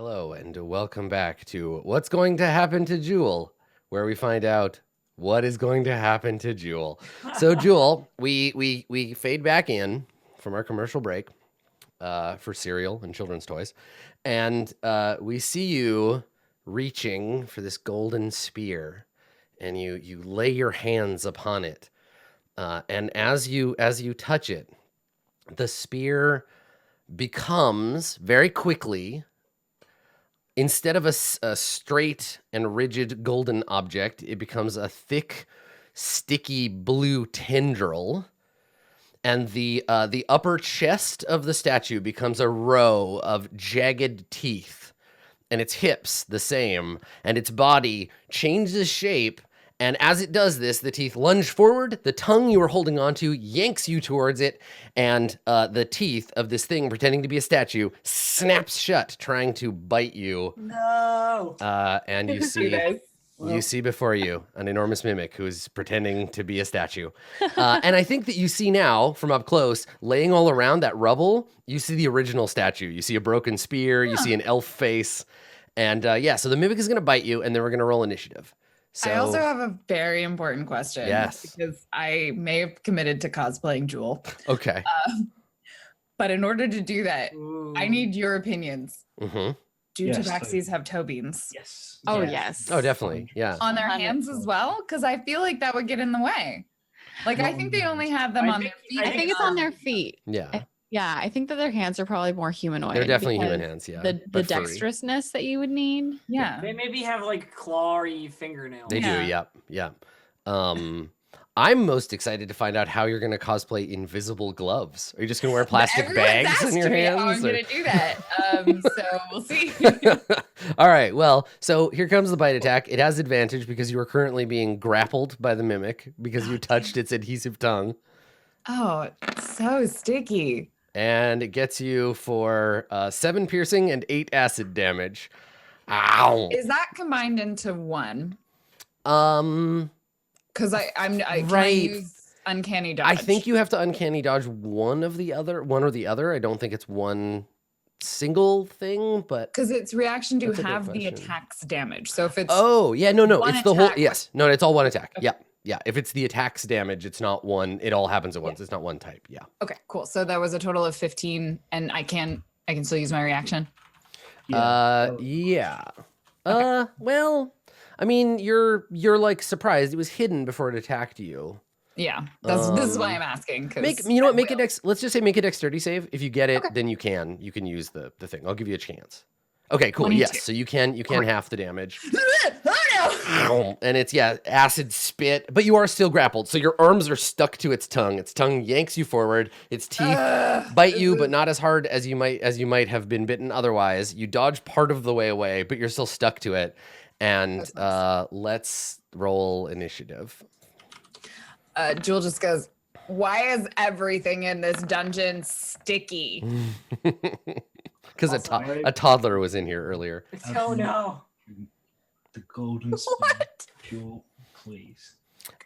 Hello and welcome back to What's Going to Happen to Jewel, where we find out what is going to happen to Jewel. So Jewel, we fade back in from our commercial break for cereal and children's toys, and we see you reaching for this golden spear, and you lay your hands upon it, and as you touch it, the spear becomes very quickly, instead of a straight and rigid golden object, it becomes a thick, sticky blue tendril. And the upper chest of the statue becomes a row of jagged teeth. And its hips the same. And its body changes shape. And as it does this, the teeth lunge forward, the tongue you were holding onto yanks you towards it, and the teeth of this thing pretending to be a statue snaps shut, trying to bite you. No. And you see before you an enormous mimic who's pretending to be a statue. And I think that you see now, from up close, laying all around that rubble, you see the original statue. You see a broken spear, you see an elf face. And so the mimic is going to bite you, and then we're going to roll initiative. So, I also have a very important question. Yes. Because I may have committed to cosplaying Jewel. Okay. But in order to do that, I need your opinions. Mm-hmm. Do tabaxis have toe beans? Yes. Oh, yes. Oh, definitely. Yeah. On their hands as well? Because I feel like that would get in the way. Like, I think they only have them on their feet. I think it's on their feet. Yeah. I think that their hands are probably more humanoid. They're definitely human hands, yeah. The dexterousness that you would need. Yeah. They maybe have like clawy fingernails. They do, yeah. I'm most excited to find out how you're going to cosplay invisible gloves. Are you just going to wear plastic bags in your hands? How I'm going to do that. So we'll see. All right. Well, so here comes the bite attack. It has advantage because you are currently being grappled by the mimic because you touched its adhesive tongue. Oh, it's so sticky. And it gets you for 7 piercing and 8 acid damage. Ow. Is that combined into one? Because I can use uncanny dodge. I think you have to uncanny dodge one or the other. I don't think it's one single thing, but because its reaction to have the attack's damage. So if it's no, it's the whole attack, no, it's all one attack. Okay. Yeah. If it's the attack's damage, it's not one. It all happens at once. It's not one type. Yeah. Okay, cool. So that was a total of 15, and I can still use my reaction. Yeah. Well, I mean, you're like surprised. It was hidden before it attacked you. Yeah, this is why I'm asking. Let's just say make a dexterity save. If you get it, then you can use the thing. I'll give you a chance. Okay, cool. 22. Yes, so you can half the damage. Oh no! And it's acid spit, but you are still grappled. So your arms are stuck to its tongue. Its tongue yanks you forward. Its teeth bite you, but not as hard as you might have been bitten otherwise. You dodge part of the way away, but you're still stuck to it. And let's roll initiative. Jewel just goes, "Why is everything in this dungeon sticky?" Because a toddler was in here earlier. Oh no. The golden spear. What? Jewel, please.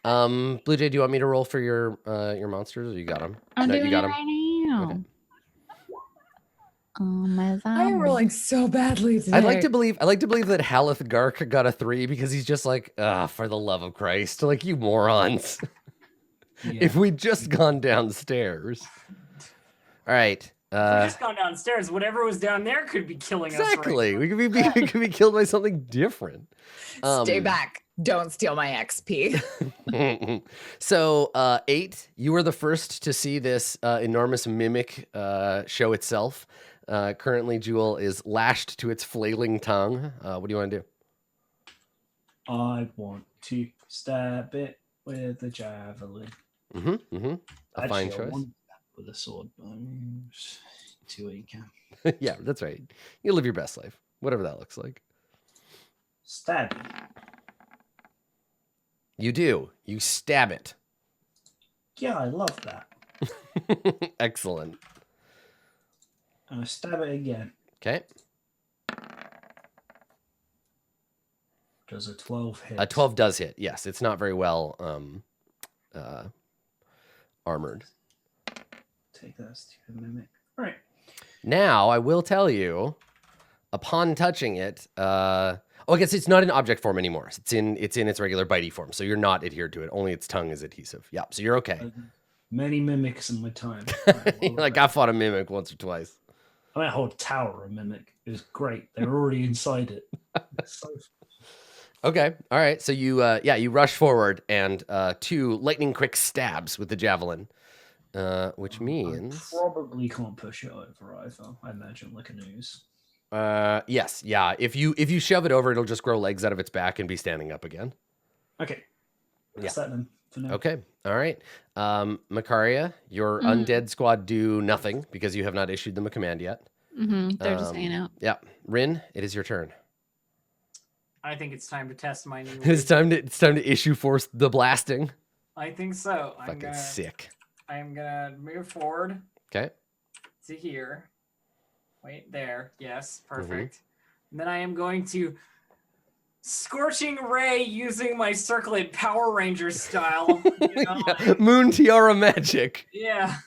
Blue Jay, do you want me to roll for your monsters, or you got them? I'm doing you got it right now. Okay. I am rolling so badly today. I'd like to believe that Haleth Gark got a 3 because he's just like, for the love of Christ, like, you morons. Yeah. If we'd just gone downstairs. All right. If we just gone downstairs, whatever was down there could be killing us. Exactly. Right now. We could be killed by something different. Stay back. Don't steal my XP. So 8, you were the first to see this enormous mimic show itself. Currently, Jewel is lashed to its flailing tongue. What do you want to do? I want to stab it with a javelin. A fine choice. I want that with a sword, but I mean, see what you can. Yeah, that's right. You live your best life, whatever that looks like. Stab. You do. You stab it. Yeah, I love that. Excellent. And I stab it again. Okay. Does a 12 hit? A 12 does hit. Yes, it's not very well armored. Take that stupid mimic. All right. Now, I will tell you, upon touching it, I guess it's not in object form anymore. It's in its regular bitey form. So you're not adhered to it. Only its tongue is adhesive. Yeah. So you're okay. Many mimics in my time. Like I fought a mimic once or twice. That whole tower of mimic is great. They're already inside it. It's so Okay. All right. So you you rush forward and 2 lightning quick stabs with the javelin, which means I probably can't push it over either. I imagine like an ooze. yes, yeah. If you shove it over, it'll just grow legs out of its back and be standing up again. Okay. That's that then for now. Okay. All right. Makaria, your undead squad do nothing because you have not issued them a command yet. They're just hanging out. Yeah. Rin, it is your turn. I think it's time to test my new. It's time to issue force the blasting. I think so. Fucking sick. I'm gonna move forward Okay. to here. Wait, there. Yes, perfect. And then I am going to scorching ray using my circlet Power Ranger style. You know, Yeah. Moon tiara magic. yeah.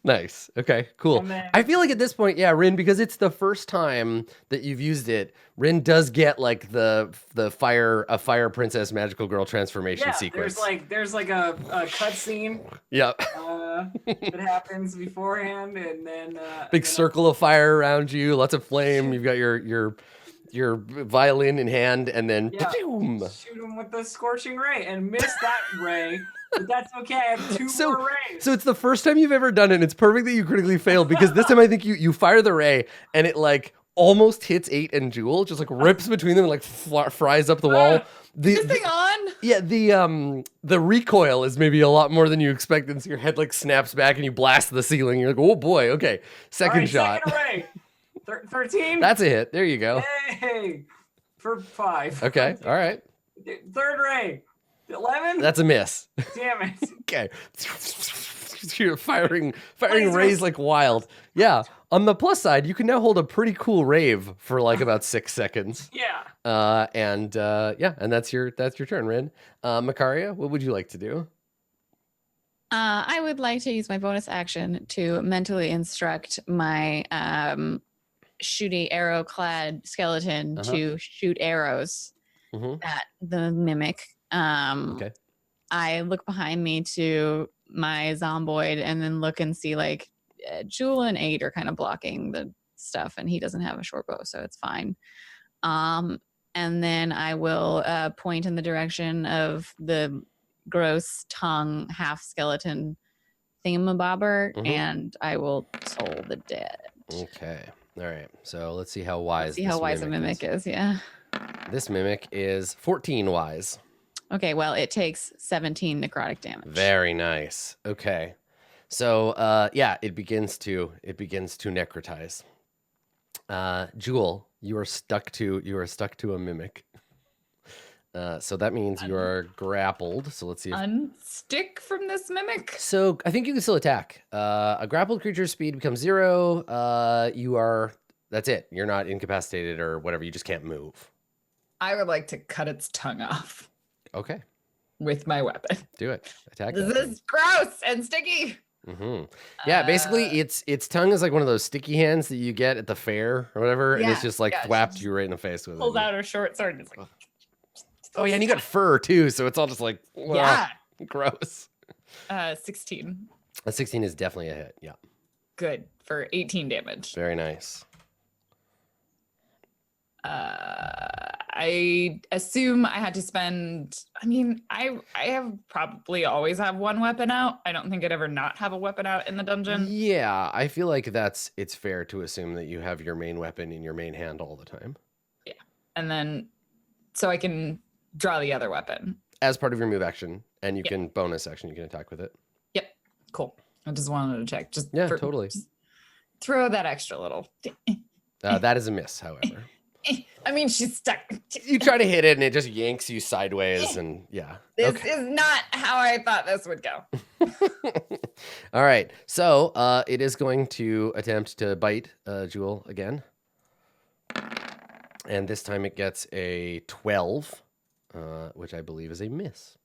Nice. Okay, cool. And then- I feel like at this point, yeah, Rin, because it's the first time that you've used it, Rin does get like a fire princess magical girl transformation Yeah, sequence. there's like a cutscene Yep. that happens beforehand, and then Big circle of fire around you, lots of flame. You've got your violin in hand, and then Yeah. boom. Shoot him with the scorching ray and miss that ray, but that's okay. I have 2 So- more rays. So it's the first time you've ever done it, and it's perfect that you critically failed because this time I think you fire the ray and it like almost hits 8 and Jewel, just like rips between them and like fries up the wall. This thing on? Yeah, the recoil is maybe a lot more than you expected. So your head like snaps back and you blast the ceiling. You're like, oh boy, okay, second All right, shot. Second ray. 13. That's a hit. There you go. Hey, for 5. Okay, all right. Third ray. 11. That's a miss. Damn it. Okay. You're firing Lasers. rays like wild. Yeah. On the plus side, you can now hold a pretty cool rave for like about 6 seconds. Yeah. And that's your turn, Rin. Makaria, what would you like to do? I would like to use my bonus action to mentally instruct my shooty arrow clad skeleton to shoot arrows at the mimic. Okay. I look behind me to my zomboid and then look and see like Jewel and 8 are kind of blocking the stuff, and he doesn't have a short bow, so it's fine. And then I will point in the direction of the gross tongue half skeleton thingamabobber, and I will toll the dead. Okay. All right. So let's see how wise. See how wise a mimic is. Yeah. This mimic is 14 wise. Okay. Well, it takes 17 necrotic damage. Very nice. Okay. So it begins to necrotize. Jewel, you are stuck to a mimic. So that means you are grappled. So let's see. Unstick from this mimic? So I think you can still attack. A grappled creature's speed becomes 0. That's it. You're not incapacitated or whatever. You just can't move. I would like to cut its tongue off Okay. with my weapon. Do it. Attack. This that thing. is gross and sticky. Yeah, basically its tongue is like one of those sticky hands that you get at the fair or whatever, and it's Yeah, just like yeah, thwapped she you right in the face with Pulls it. out her short sword and it's like, Oh yeah, and you got fur too, so it's all just like yeah. gross. 16. A 16 is definitely a hit. Yeah, Good for 18 damage. very nice. I assume I had to spend. I mean, I have probably always have one weapon out. I don't think I'd ever not have a weapon out in the dungeon. Yeah, I feel like it's fair to assume that you have your main weapon in your main hand all the time. Yeah, and then so I can draw the other weapon As part of your move action, and you can bonus action, you can attack with it. Yep, cool. I just wanted to check. Totally. Just throw that extra little. That is a miss, however. I mean, she's stuck. You try to hit it, and it just yanks you sideways, and yeah. This Okay. is not how I thought this would go. All right, so it is going to attempt to bite Jewel again, and this time it gets a 12, which I believe is a miss.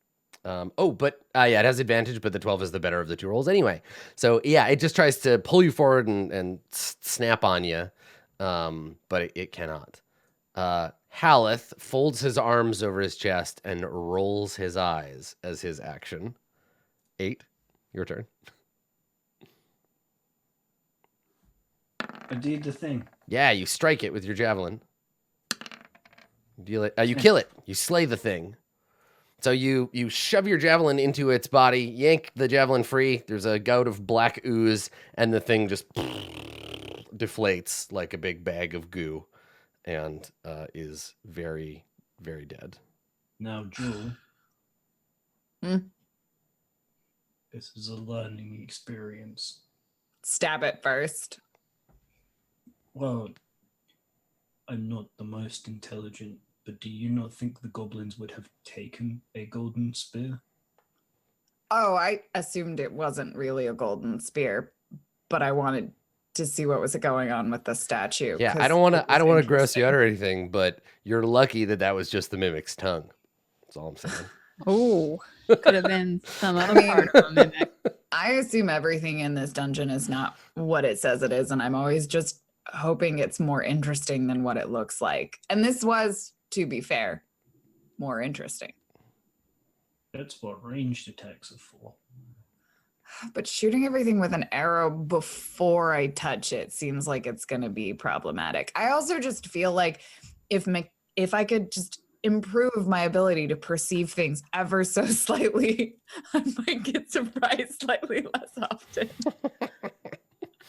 But it has advantage, but the 12 is the better of the 2 rolls anyway. So yeah, it just tries to pull you forward and snap on you. but it cannot. Haleth folds his arms over his chest and rolls his eyes as his action. 8, your turn. I did the thing. Yeah, you strike it with your javelin. Deal it. You kill it. You slay the thing. So you shove your javelin into its body, yank the javelin free. There's a gout of black ooze, and the thing just deflates like a big bag of goo, and is very, very dead. Now, Jewel. Hmm? This is a learning experience. Stab it first. Well, I'm not the most intelligent, but do you not think the goblins would have taken a golden spear? Oh, I assumed it wasn't really a golden spear, but I wanted to see what was going on with the statue. Yeah, 'cause I don't want it to was gross you out or interesting. anything, but you're lucky that was just the mimic's tongue. That's all I'm saying. Oh, could have been some other mean- part of a mimic. I assume everything in this dungeon is not what it says it is, and I'm always just hoping it's more interesting than what it looks like. And this was, to be fair, more interesting. That's what ranged attacks are for. But shooting everything with an arrow before I touch it seems like it's going to be problematic. I also just feel like if I could just improve my ability to perceive things ever so slightly, I might get surprised slightly less often.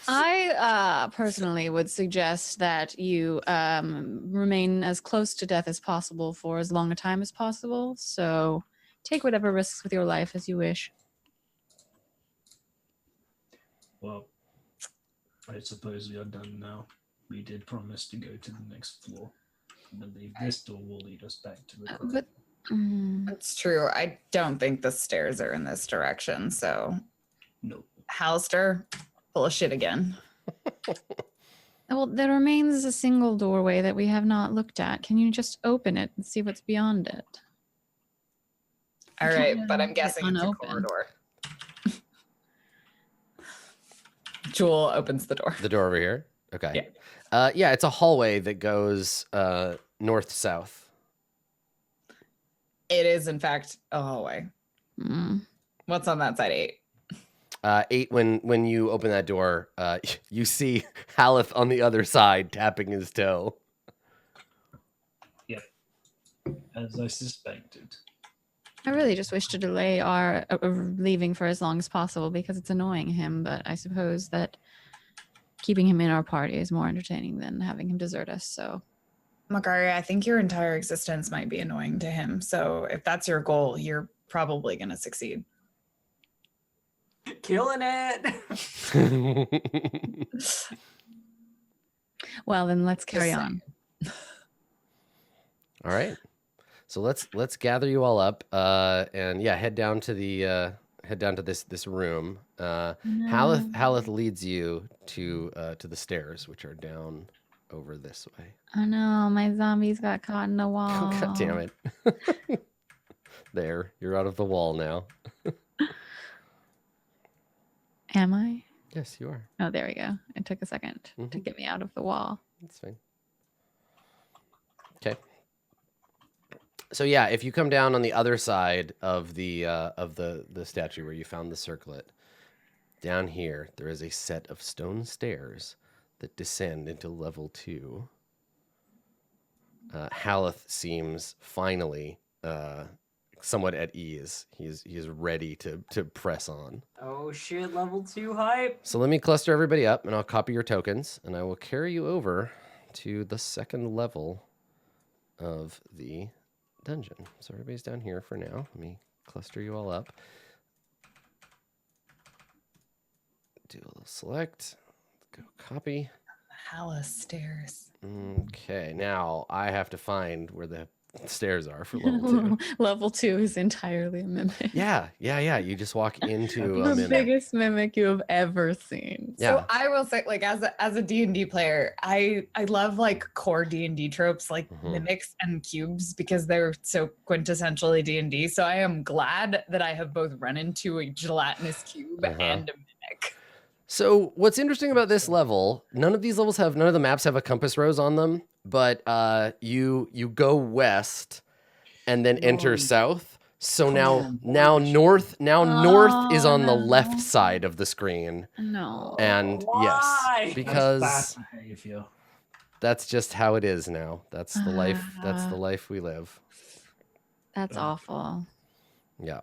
I personally would suggest that you remain as close to death as possible for as long a time as possible. So take whatever risks with your life as you wish. Well, I suppose we are done now. We did promise to go to the next floor. I believe this door will lead us back to the But That's true. I don't think the stairs are in this direction. So, No. Halaster, full of shit again. well, there remains a single doorway that we have not looked at. Can you just open it and see what's beyond it? All can't right, really but I'm leave it guessing it's a unopened. corridor. Jewel opens the door. The door over here? Okay. Yeah, it's a hallway that goes north-south. It is, in fact, a hallway. Mm. What's on that side? 8. 8, when you open that door, you see Haleth on the other side tapping his toe. As I suspected. I really just wish to delay our leaving for as long as possible because it's annoying him, but I suppose that keeping him in our party is more entertaining than having him desert us, so. Makari, I think your entire existence might be annoying to him. So if that's your goal, you're probably going to succeed. Killing it. Well, then let's carry Just on. All right. So let's gather you all up and yeah, head down to this room. Haleth leads you to the stairs, which are down over this way. Oh no, my zombies got caught in the wall. Oh, God damn it. There, you're out of the wall now. Am I? Yes, you are. Oh, there we go. It took a second to Mhm. get me out of the wall. That's fine. Okay. So yeah, if you come down on the other side of the statue where you found the circlet, down here there is a set of stone stairs that descend into level 2. Haleth seems finally somewhat at ease. He is ready to press on. Oh shit, level 2 hype. So let me cluster everybody up, and I'll copy your tokens, and I will carry you over to the second level of the dungeon. So everybody's down here for now. Let me cluster you all up. Do a little select. Go copy. Halastairs. Okay, now I have to find where the stairs are for level 2. Level 2 is entirely a mimic. Yeah. You just walk into The a mimic. biggest mimic you have ever seen. Yeah. So I will say, like, as a D&D player, I love like core D&D tropes like Mhm. mimics and cubes because they're so quintessentially D&D. So I am glad that I have both run into a gelatinous cube Uh-huh. and a mimic. So what's interesting about this level, none of the maps have a compass rose on them, but you go west and then enter No. south. So Come now on, now boys. north is Oh, on the no. left side of the screen. No. And Why? yes, because That's bad behavior. that's just how it is now. That's the life. That's the life we live. That's awful. Yeah.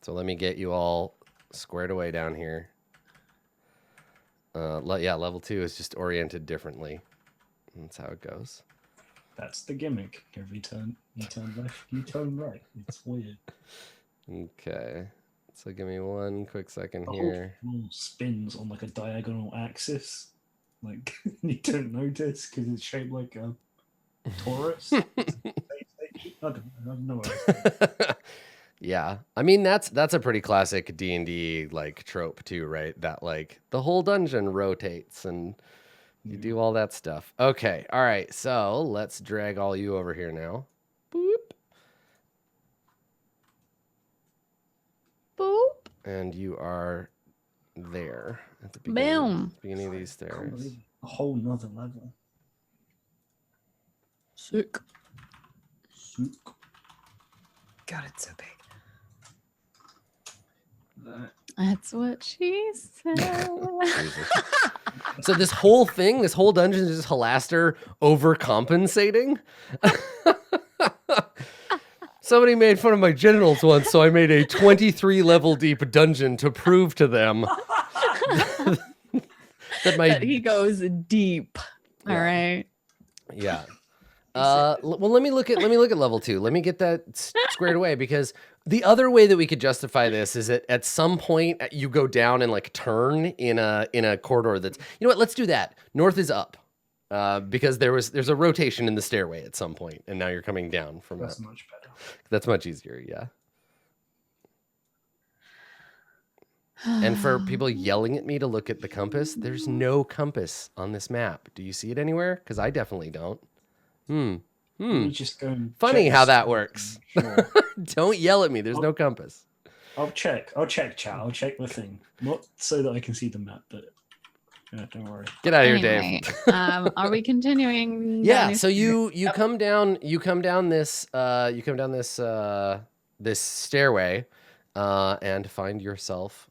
So let me get you all squared away down here. Level 2 is just oriented differently. That's how it goes. That's the gimmick. Every turn, you turn left, you turn right. It's weird. Okay. So give me one quick second The whole here. floor spins on like a diagonal axis. Like you don't notice because it's shaped like a Taurus. I don't know. Yeah. I mean that's a pretty classic D&D like trope too, right? That like the whole dungeon rotates and you do all that stuff. Okay. All right. So, let's drag all you over here now. Boop. Boop. And you are there at the beginning of these I can't stairs. believe it. A whole nother level. Sick. God, it's so big. That's what she said. Jesus. So this whole dungeon is just Halaster overcompensating. Somebody made fun of my genitals once, so I made a 23 level deep dungeon to prove to them that he goes deep. Yeah. All right. Yeah. Well, let me look at level 2. Let me get that squared away, because the other way that we could justify this is that at some point you go down and like turn in a corridor that's, you know what? Let's do that. North is up, because there's a rotation in the stairway at some point, and now you're coming down from That's up. much better. That's much easier. Yeah. And for people yelling at me to look at the compass, there's no compass on this map. Do you see it anywhere? Because I definitely don't. You just go and Funny check how the that skeleton. works. Sure. Don't yell at me. There's no compass. I'll check, chat. I'll check the thing. Not so that I can see the map, but yeah, don't worry. Get out of here, Anyway, Dave. are we continuing? Yeah. down So this- you come down this stairway, and find yourself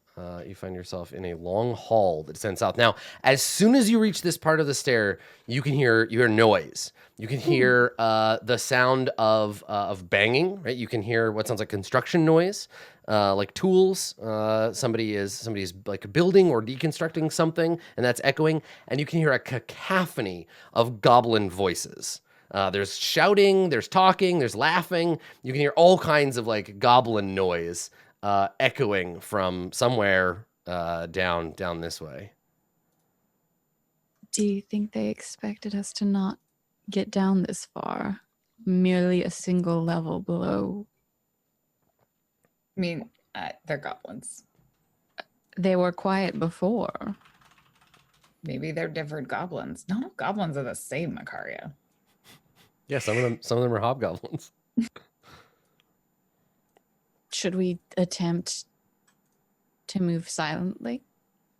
in a long hall that descends south. Now, as soon as you reach this part of the stair, you hear noise. You can hear the sound of banging, right? You can hear what sounds like construction noise, like tools. Somebody's like building or deconstructing something, and that's echoing. And you can hear a cacophony of goblin voices. There's shouting, there's talking, there's laughing. You can hear all kinds of like goblin noise echoing from somewhere down this way. Do you think they expected us to not get down this far? Merely a single level below. I mean, they're goblins. They were quiet before. Maybe they're different goblins. Not all goblins are the same, Macaria. Yeah, some of them are hobgoblins. Should we attempt to move silently?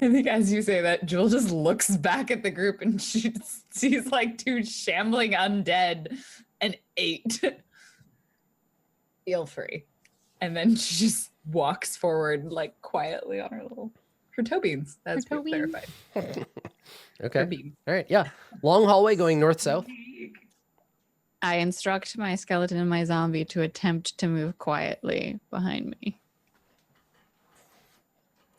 I think as you say that, Jewel just looks back at the group and she sees like two shambling undead and 8. Feel free. And then she just walks forward like quietly on her toe beans, as we clarified. Okay. Her beam. All right. Yeah. Long hallway going north-south. I instruct my skeleton and my zombie to attempt to move quietly behind me.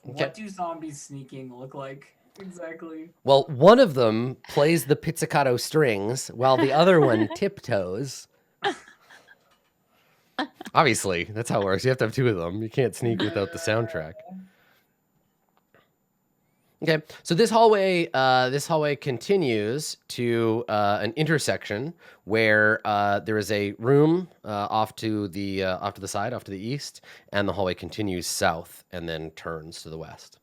Okay. What do zombies sneaking look like exactly? Well, one of them plays the pizzicato strings while the other one tiptoes. Obviously, that's how it works. You have to have two of them. You can't sneak without the soundtrack. Okay, so this hallway continues to an intersection where there is a room off to the side, off to the east, and the hallway continues south and then turns to the west.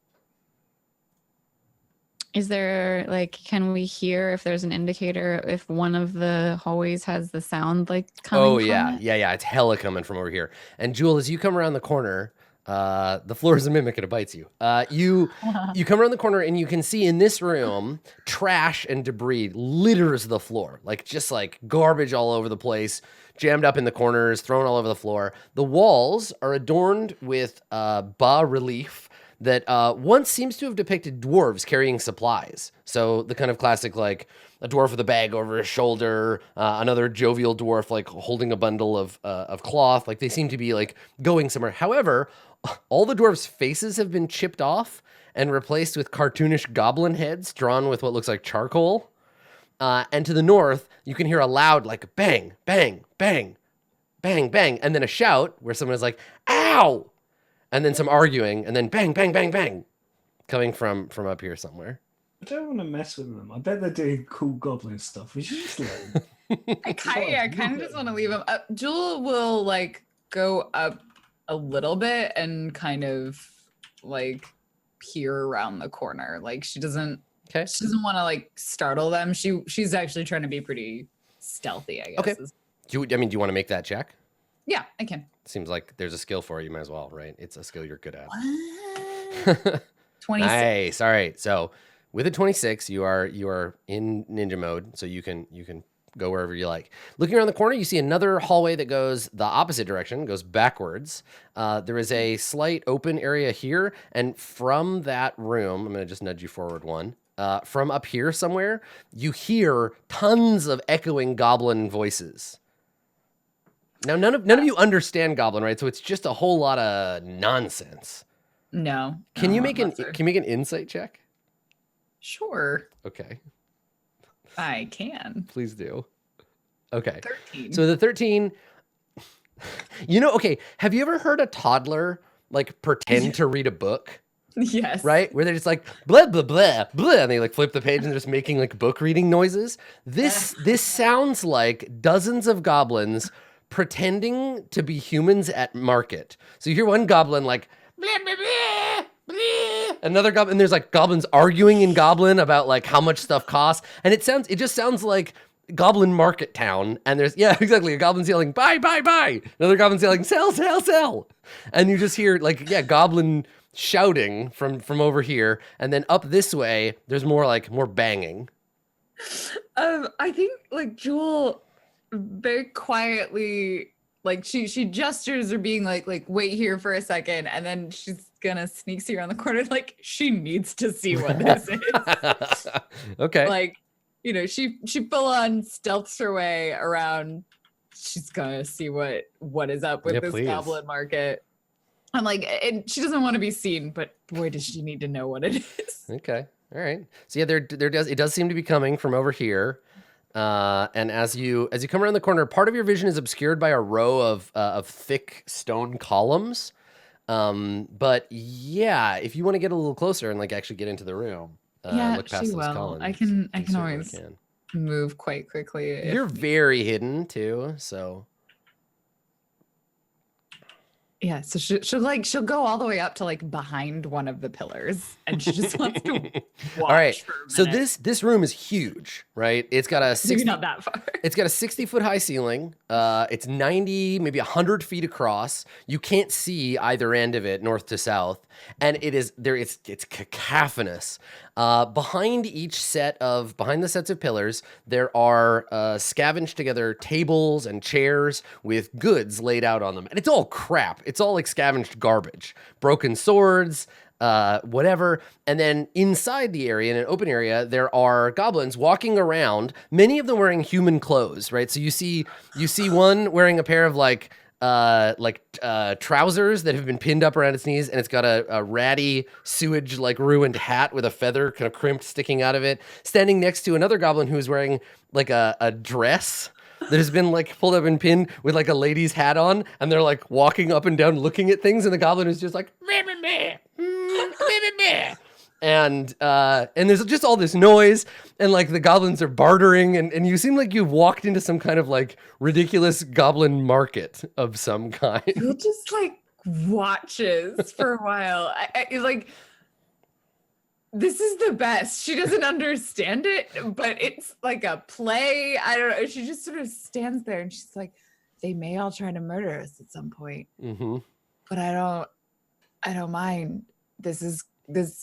Is there can we hear if there's an indicator if one of the hallways has the sound coming Oh from yeah, it? yeah, it's hella coming from over here. And Jewel, as you come around the corner, The floor is a mimic and it bites you. You come around the corner and you can see in this room trash and debris litters the floor, like just like garbage all over the place, jammed up in the corners, thrown all over the floor. The walls are adorned with bas relief that once seems to have depicted dwarves carrying supplies. So the kind of classic, like a dwarf with a bag over his shoulder, another jovial dwarf like holding a bundle of cloth. Like they seem to be like going somewhere. However, all the dwarves' faces have been chipped off and replaced with cartoonish goblin heads drawn with what looks like charcoal. And to the north, you can hear a loud like bang, bang, bang, bang, bang, and then a shout where someone is like, ow! And then some arguing, and then bang, bang, bang, bang, coming from up here somewhere. I don't want to mess with them. I bet they're doing cool goblin stuff. We should just let them. I kind of just want to leave him up. Jewel will like go up a little bit and kind of like peer around the corner. Like she doesn't want to like startle them. She's actually trying to be pretty stealthy, I guess. Okay. Do you want to make that check? Yeah, I can. Seems like there's a skill for it. You might as well, right? It's a skill you're good at. What? 26. Nice. All right. So with a 26, you are in ninja mode, so you can go wherever you like. Looking around the corner, you see another hallway that goes the opposite direction, goes backwards. There is a slight open area here, and from that room, I'm going to just nudge you forward one. From up here somewhere, you hear tons of echoing goblin voices. Now, none of you understand goblin, right? So it's just a whole lot of nonsense. No. Can you make an insight check? Sure. Okay. I can. Please do. Okay. 13. So the 13, okay, have you ever heard a toddler like pretend to read a book? Yes. Right? Where they're just like blah blah blah blah, and they like flip the page and they're just making like book reading noises. This sounds like dozens of goblins pretending to be humans at market. So you hear one goblin like blah blah blah blah, another goblin, and there's like goblins arguing in goblin about like how much stuff costs, and it just sounds like goblin market town. And there's exactly, a goblin's yelling buy buy buy, another goblin's yelling sell sell sell, and you just hear like goblin shouting from over here, and then up this way there's more banging. I think like Jewel very quietly, like she gestures or being like wait here for a second, and then she's gonna sneak around the corner, like she needs to see what this is. Okay. Like, she full on stealths her way around. She's gonna see what is up with this goblin market. I'm like, and she doesn't want to be seen, but boy, does she need to know what it is. Okay. All right. So yeah, it does seem to be coming from over here. And as you come around the corner, part of your vision is obscured by a row of thick stone columns. But yeah, if you want to get a little closer and like actually get into the room, look past those columns. I can always move quite quickly. You're very hidden too, so. Yeah, so she'll go all the way up to like behind one of the pillars, and she just wants to watch. All right, for a so minute. this room is huge, right? It's got a 60, Maybe not that far. It's got a 60-foot high ceiling. It's 90, maybe 100 feet across. You can't see either end of it, north to south, and it's cacophonous. Behind the sets of pillars, there are scavenged together tables and chairs with goods laid out on them, and it's all crap. It's all like scavenged garbage, broken swords, whatever. And then inside the area, in an open area, there are goblins walking around, many of them wearing human clothes, right? So you see one wearing a pair of trousers that have been pinned up around its knees, and it's got a ratty sewage ruined hat with a feather kind of crimped sticking out of it, standing next to another goblin who's wearing like a dress that has been pulled up and pinned with a lady's hat on, and they're walking up and down looking at things, and the goblin is just like meh, meh, meh, meh, meh. And there's just all this noise, and the goblins are bartering, and you seem like you've walked into some kind of ridiculous goblin market of some kind. He just watches for a while. I this is the best. She doesn't understand it, but it's like a play. I don't know. She just sort of stands there and she's like, they may all try to murder us at some point. Mm-hmm. But I I don't mind. This.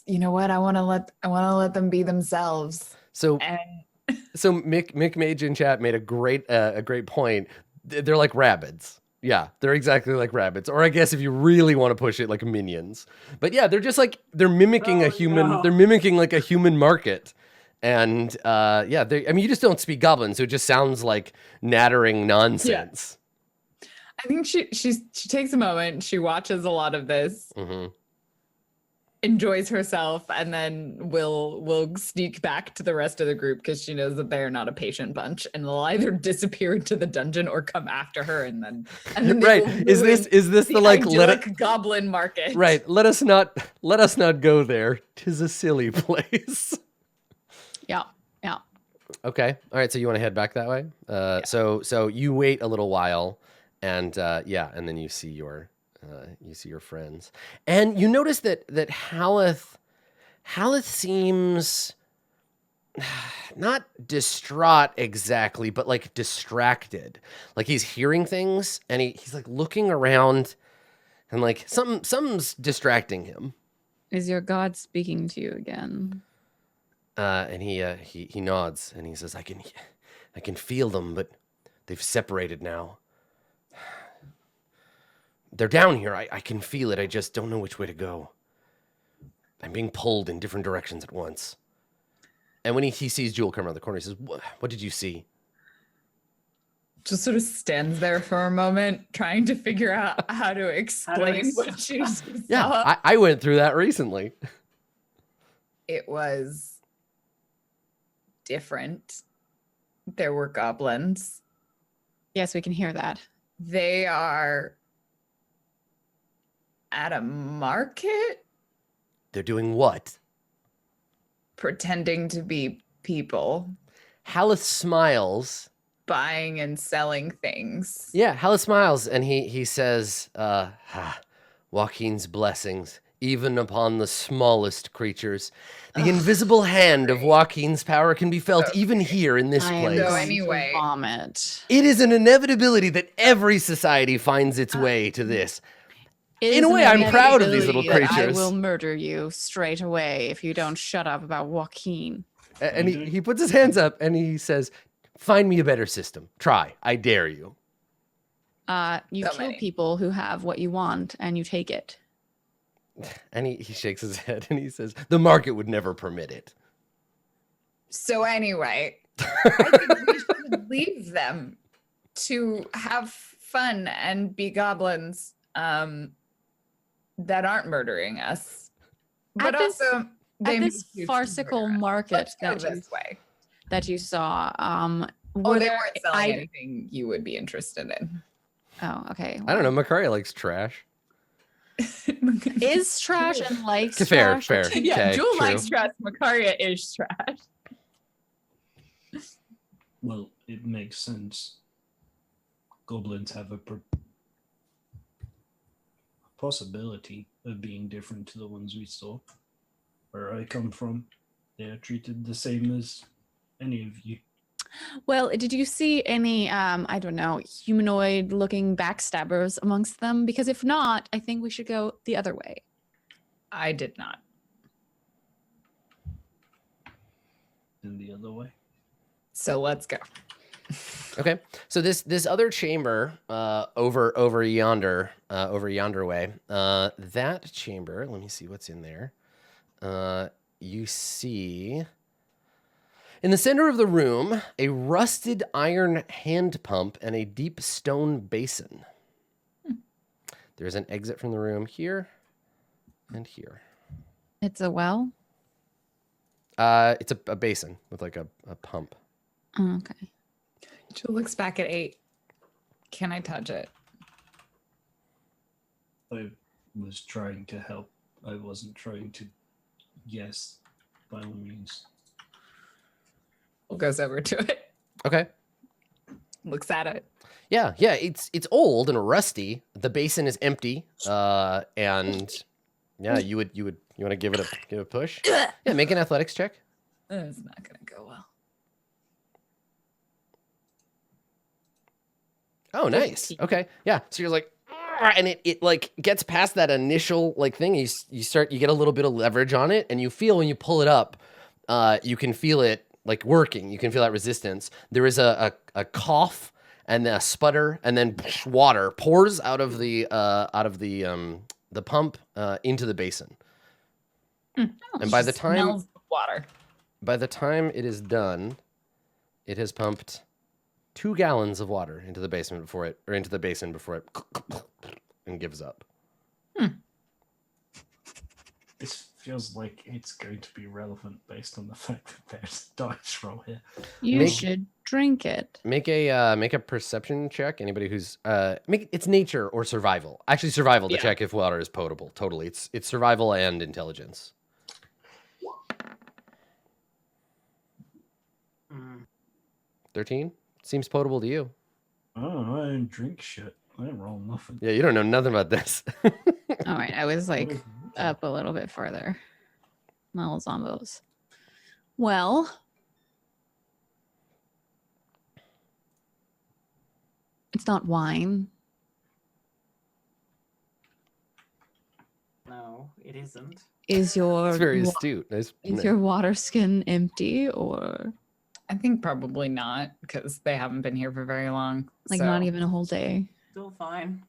You know what? I want to let them be themselves. So And Mick Mage in chat made a great point. They're like rabbits. Yeah, they're exactly like rabbits. Or I guess if you really want to push it, like minions. But yeah, they're just like they're mimicking a human. no. They're mimicking like a human market. And yeah, I mean, you just don't speak goblin, so it just sounds like nattering nonsense. I think she takes a moment. She watches a lot of this, enjoys herself, and then will sneak back to the rest of the group because she knows that they are not a patient bunch, and they'll either disappear into the dungeon or come after her, and then they Right? will Is ruin this the like idyllic goblin market? Right. Let us not go there. 'Tis a silly place. Yeah. Yeah. Okay. All right. So you want to head back that way? So you wait a little while, and yeah, and then you see your friends, and you notice that Haleth seems not distraught exactly, but like distracted. Like he's hearing things, and he's like looking around, and like something's distracting him. Is your god speaking to you again? And he nods and he says, I can feel them, but they've separated now. They're down here. I can feel it. I just don't know which way to go. I'm being pulled in different directions at once. And when he sees Jewel come around the corner, he says, what did you see? Just sort of stands there for a moment, trying to figure out how to explain what she saw. Yeah, I went through that recently. It was different. There were goblins. Yes, we can hear that. They are at a market They're doing what? pretending to be people, Haleth smiles. buying and selling things. Yeah, Haleth smiles, and he says, Joaquin's blessings, even upon the smallest creatures. The invisible hand of Joaquin's power can be felt even here in this I am place. So going anyway- to vomit. It is an inevitability that every society finds its way to this. It In is a way, an I'm proud of these little inevitability that creatures. I will murder you straight away if you don't shut up about Joaquin. And he puts his hands up and he says, find me a better system. Try. I dare you. You So kill many. people who have what you want and you take it. And he shakes his head and he says, the market would never permit it. So anyway, I think we should leave them to have fun and be goblins that aren't murdering us. But At this- also, they At may this choose to farcical murder us. market Let's go that you, this way. that you saw, Oh, were they there weren't selling I- anything you would be interested in. Oh, okay. I don't know. Makaria likes trash. Is trash and likes Fair, trash. fair. Yeah, Okay, Jewel true. likes trash. Makaria is trash. Well, it makes sense. Goblins have a possibility of being different to the ones we saw. Where I come from, they are treated the same as any of you. Well, did you see any, I don't know, humanoid looking backstabbers amongst them? Because if not, I think we should go the other way. I did not. In the other way. So let's go. Okay. So this other chamber over yonder way, that chamber, let me see what's in there. You see in the center of the room a rusted iron hand pump and a deep stone basin. There's an exit from the room here and here. It's a well? It's a basin with like a pump. Oh, okay. Jewel looks back at 8. Can I touch it? I was trying to help. I wasn't trying to guess, by all means. Goes over to it, Okay. looks at it. Yeah, it's old and rusty. The basin is empty. And yeah, you want to give it a push? Yeah, make an athletics check. It's not gonna go well. Oh, nice. Okay. Yeah. So you're like, and it like gets past that initial like thing. You get a little bit of leverage on it, and you feel when you pull it up, you can feel it like working. You can feel that resistance. There is a cough and then a sputter, and then water pours out of the pump into the basin. And by the time water. By the time it is done, it has pumped 2 gallons of water into the basin before it and gives up. This feels like it's going to be relevant based on the fact that there's a dice roll here. You should drink it. Make a perception check. Anybody who's it's nature or survival. Actually, survival to check if water is potable. Totally, it's survival and intelligence. 13 seems potable to you. Oh, I don't drink shit. I don't roll nothing. Yeah, you don't know nothing about this. All right, I was like up a little bit further. My little zombos. Well, it's not wine. No, it isn't. Is your It's very astute. Nice. Is your water skin empty, or I think probably not, because they haven't been here for very long. like not even a whole day? Still fine.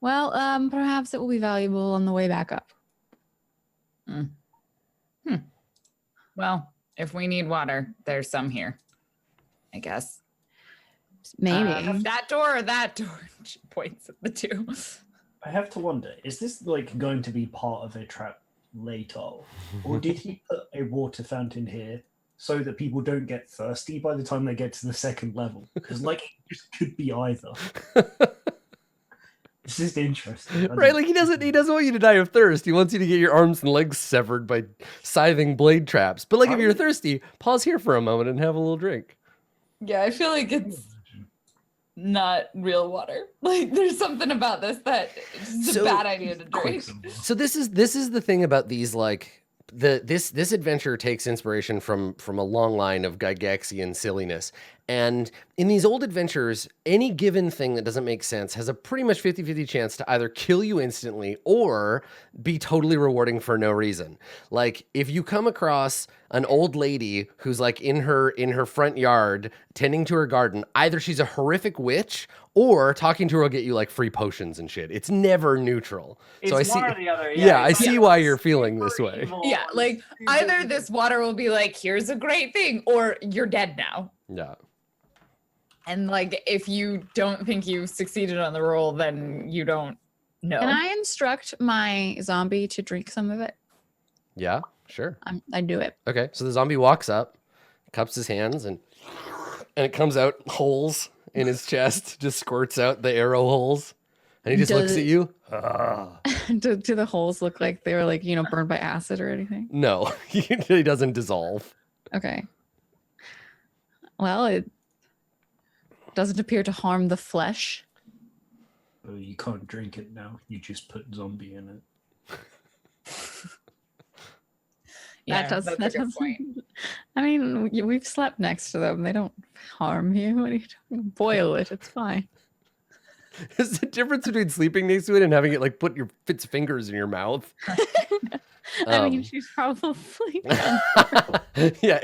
Well, perhaps it will be valuable on the way back up. Well, if we need water, there's some here, I guess. Maybe. That door or that door? She points at the two. I have to wonder, is this like going to be part of a trap later? Or did he put a water fountain here so that people don't get thirsty by the time they get to the second level? Because like it could be either. It's just interesting. Right, like he doesn't want you to die of thirst. He wants you to get your arms and legs severed by scything blade traps. But like if you're thirsty, pause here for a moment and have a little drink. Yeah, I feel like it's not real water. Like there's something about this that it's a bad idea to drink. So this is the thing about these like this adventure takes inspiration from a long line of Gygaxian silliness. And in these old adventures, any given thing that doesn't make sense has a pretty much 50-50 chance to either kill you instantly or be totally rewarding for no reason. Like if you come across an old lady who's like in her front yard tending to her garden, either she's a horrific witch or talking to her will get you like free potions and shit. It's never neutral. It's so I see one or the other. Yeah, I see why you're super feeling this way. evil Yeah, and like super either this water will be like, here's a great thing, or you're dead now. Yeah. And like, if you don't think you succeeded on the roll, then you don't know. Can I instruct my zombie to drink some of it? Yeah, sure. I do it. Okay, so the zombie walks up, cups his hands, and it comes out holes in his chest, just squirts out the arrow holes, and he just looks at you. do the holes look like they were like, burned by acid or anything? No, he doesn't dissolve. Okay. Well, it doesn't appear to harm the flesh. Oh, you can't drink it now. You just put zombie in it. Yeah, that that's a good point. I mean, we've slept next to them. They don't harm you. What are you doing? Boil it. It's fine. There's a difference between sleeping next to it and having it like put its fingers in your mouth. I mean, she's probably done. Yeah,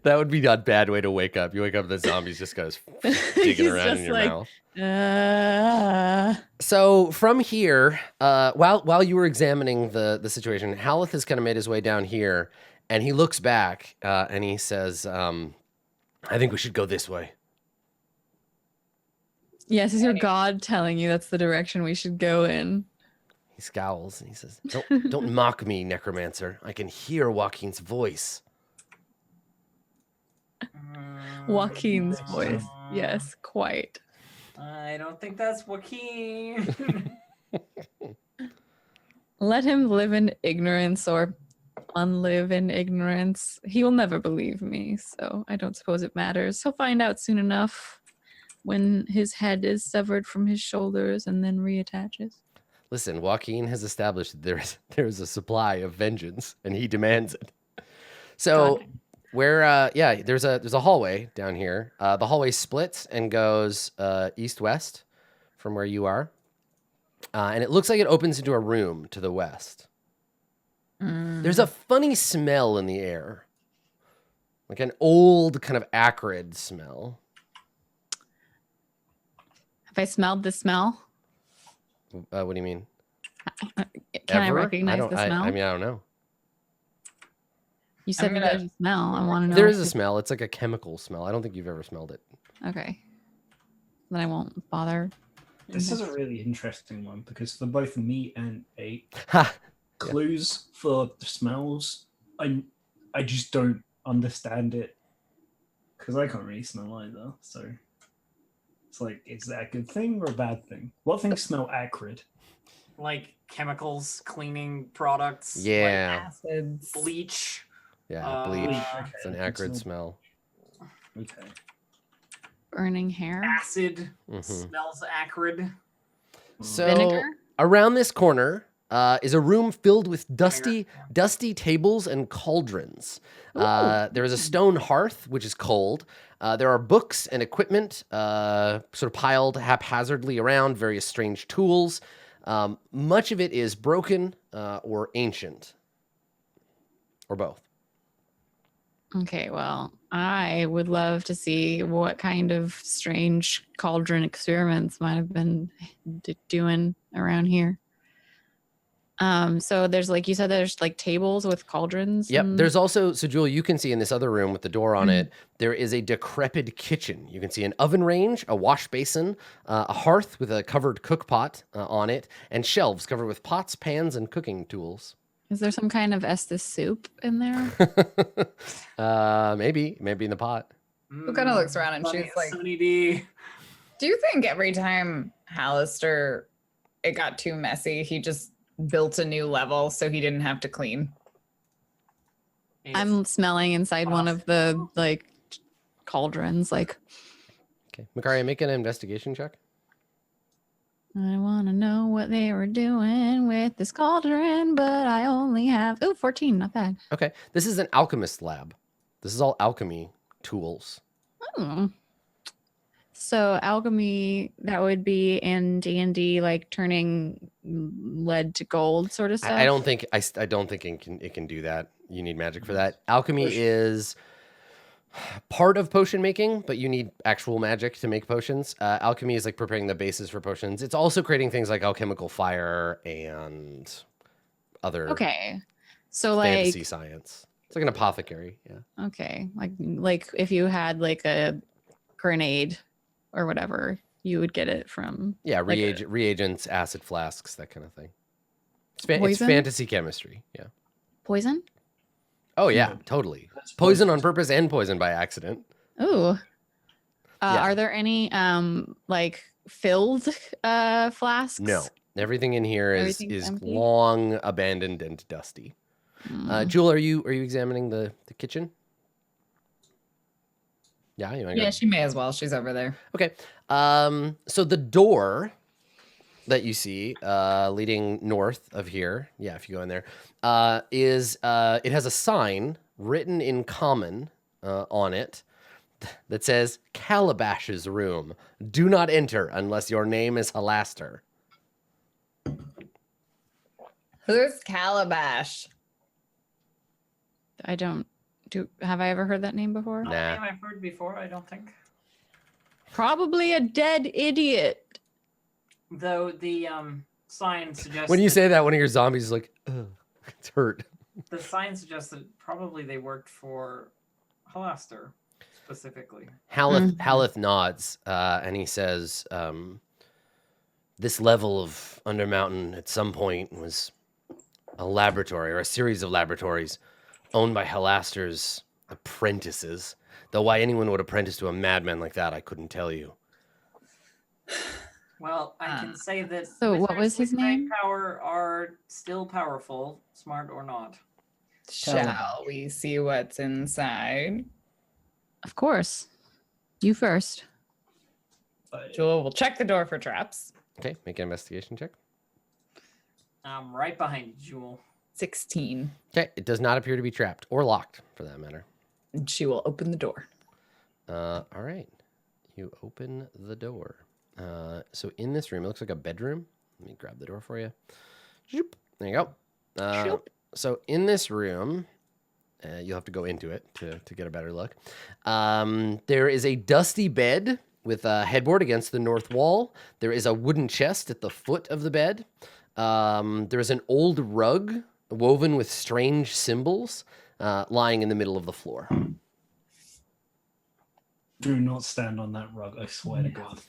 that would be a bad way to wake up. You wake up, the zombie's just goes digging He's around in just your like, mouth. So from here, while you were examining the situation, Haleth has kind of made his way down here, and he looks back and he says, "I think we should go this way." Yes, is your god telling you that's the direction we should go in? He scowls and he says, Don't mock me, necromancer. I can hear Joaquin's voice." Joaquin's voice. Yes, quite. I don't think that's Joaquin. Let him live in ignorance or unlive in ignorance. He will never believe me, so I don't suppose it matters. He'll find out soon enough when his head is severed from his shoulders and then reattaches. Listen, Joaquin has established that there's a supply of vengeance, and he demands it. So, there's a hallway down here. The hallway splits and goes east-west from where you are. And it looks like it opens into a room to the west. Mm. There's a funny smell in the air, like an old kind of acrid smell. Have I smelled the smell? What do you mean? Can I Ever? recognize don't, the smell? I mean, I don't know. You said gonna- there's a smell. I want to know. There if is a it's- smell. It's like a chemical smell. I don't think you've ever smelled it. Okay. Then I won't bother. This is a really interesting one because for both me and A, Ha! clues for the smells, I just don't understand it because I can't really smell either. So it's like, is that a good thing or a bad thing? What things smell acrid? Like chemicals, cleaning products. Yeah. Acids. Like bleach. Yeah, bleach. Okay, It's an it acrid smells- smell. Okay. Burning hair. Acid Mhm. smells acrid. So Vinegar. around this corner is a room filled with dusty Vinegar, tables and cauldrons. There is a stone hearth, which is cold. There are books and equipment sort of piled haphazardly around, various strange tools. Much of it is broken or ancient, or both. Okay, well, I would love to see what kind of strange cauldron experiments might have been doing around here. So there's like you said, there's like tables with cauldrons. Yep. and- There's also, so Jewel, you can see in this other room with the door on Mhm. it, there is a decrepit kitchen. You can see an oven range, a wash basin, a hearth with a covered cook pot on it, and shelves covered with pots, pans, and cooking tools. Is there some kind of Estes soup in there? Maybe in the pot. Who kinda looks around and Sunny- she's like- Sunny D. Do you think every time Halaster it got too messy, he just built a new level so he didn't have to clean? I'm smelling inside one of the like cauldrons. Like, Okay. Makaria, make an investigation check. I want to know what they were doing with this cauldron, but I only have 14. Not bad. Okay. This is an alchemist lab. This is all alchemy tools. Hmm. So alchemy, that would be in D&D, like turning lead to gold sort of stuff. I don't think it can do that. You need magic for that. Alchemy is part of potion making, but you need actual magic to make potions. Alchemy is like preparing the basis for potions. It's also creating things like alchemical fire and other Okay. So fantasy like, science. It's like an apothecary. Yeah. okay, like if you had like a grenade or whatever, you would get it from Yeah. like Reagents, acid flasks, that kind of thing. It's Poison? fantasy chemistry. Yeah. poison. Oh yeah, No. totally. That's Poison on purpose and poison by accident. Ooh. Yeah. Are there any like filled flasks? No. Everything in here is Everything's empty? long abandoned and dusty. Mm. Jewel, are you examining the kitchen? Yeah, you want to Yeah, go? she may as well. She's over there. Okay. So the door that you see leading north of here, yeah, if you go in there, is it has a sign written in common on it that says Calabash's room. Do not enter unless your name is Halaster. Who's Calabash? I don't do. Have I ever heard that name before? Not Nah. a name I've heard before, I don't think. Probably a dead idiot. Though the sign suggests When you that- say that, one of your zombies is like, ugh, it's hurt. the sign suggests that probably they worked for Halaster specifically. Haleth nods, and he says, this level of Undermountain at some point was a laboratory or a series of laboratories owned by Halaster's apprentices. Though why anyone would apprentice to a madman like that, I couldn't tell you. Well, I can say that So what wizards was his with great name? power are still powerful, smart or not. Shall we see what's inside? Of course. You first. Jewel will check the door for traps. Okay, make an investigation check. I'm right behind you, Jewel. 16. Okay, it does not appear to be trapped or locked, for that matter. And she will open the door. All right, you open the door. So in this room, it looks like a bedroom. Let me grab the door for you. Zoop. There you go. Shoop. So in this room, you'll have to go into it to get a better look. There is a dusty bed with a headboard against the north wall. There is a wooden chest at the foot of the bed. There is an old rug woven with strange symbols lying in the middle of the floor. Do not stand on that rug, I swear to God.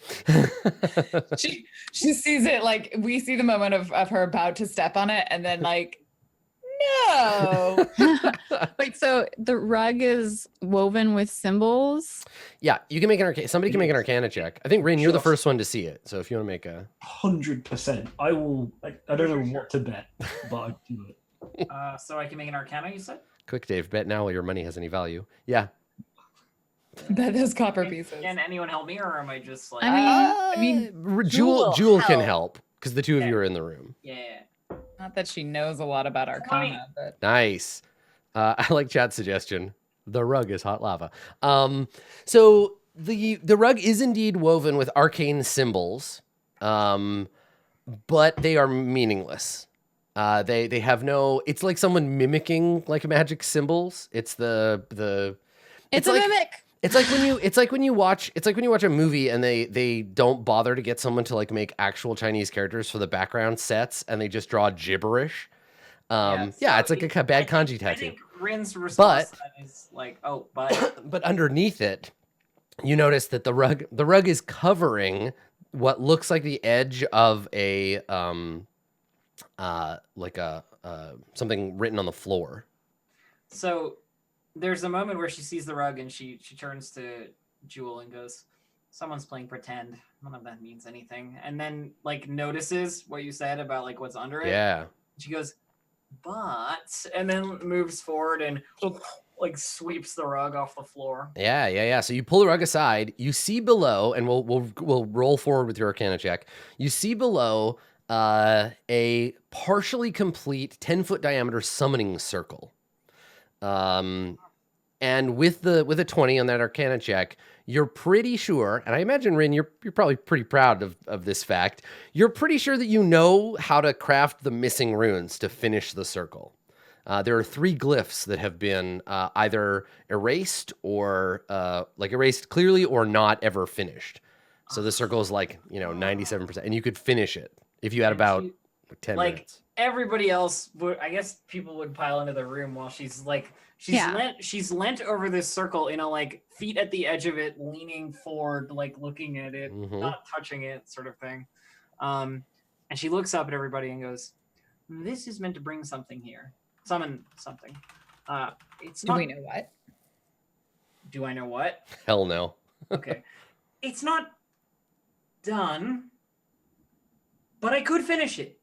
She sees it like we see the moment of her about to step on it, and then like, no. Wait, so the rug is woven with symbols? Yeah, you can make an somebody can make an Arcana check. I think Rain, you're the Sure. first one to see it. So if you want to make a 100%. I will. I don't know what to bet, but I do it. So I can make an Arcana, you said? quick, Dave, bet now while your money has any value. Yeah. Bet those copper pieces. Can anyone help me, or am I just like? I mean, Jewel Jewel can help. help because the two of you are in the room. Yeah. Not that she knows a lot about Arcana, but Nice. I like chat's suggestion. The rug is hot lava. So the rug is indeed woven with arcane symbols, but they are meaningless. They have no. It's like someone mimicking like magic symbols. It's the. it's a like, mimic. It's like when you watch a movie and they don't bother to get someone to like make actual Chinese characters for the background sets and they just draw gibberish. So It's like a bad kanji I tattoo. think Rin's response to that is like, oh, but But underneath it, you notice that the rug is covering what looks like the edge of a something written on the floor. so there's a moment where she sees the rug and she turns to Jewel and goes, someone's playing pretend. None of that means anything. And then like notices what you said about like what's under it. Yeah. She goes, but, and then moves forward and like sweeps the rug off the floor. Yeah. So you pull the rug aside. You see below, and we'll roll forward with your Arcana check. You see below a partially complete 10-foot diameter summoning circle. And with a 20 on that Arcana check, you're pretty sure, and I imagine, Rin, you're probably pretty proud of this fact. You're pretty sure that you know how to craft the missing runes to finish the circle. There are 3 glyphs that have been either erased or erased clearly or not ever finished. So the circle is 97%, and you could finish it if you had And about she- 10 like minutes. everybody else would, I guess people would pile into the room while she's leant over this circle, like feet at the edge of it, leaning forward, like looking at it, Mhm. not touching it, sort of thing. And she looks up at everybody and goes, "This is meant to bring something here, summon something. It's do not. we know what? Do I know what? Hell no. Okay, it's not done, but I could finish it."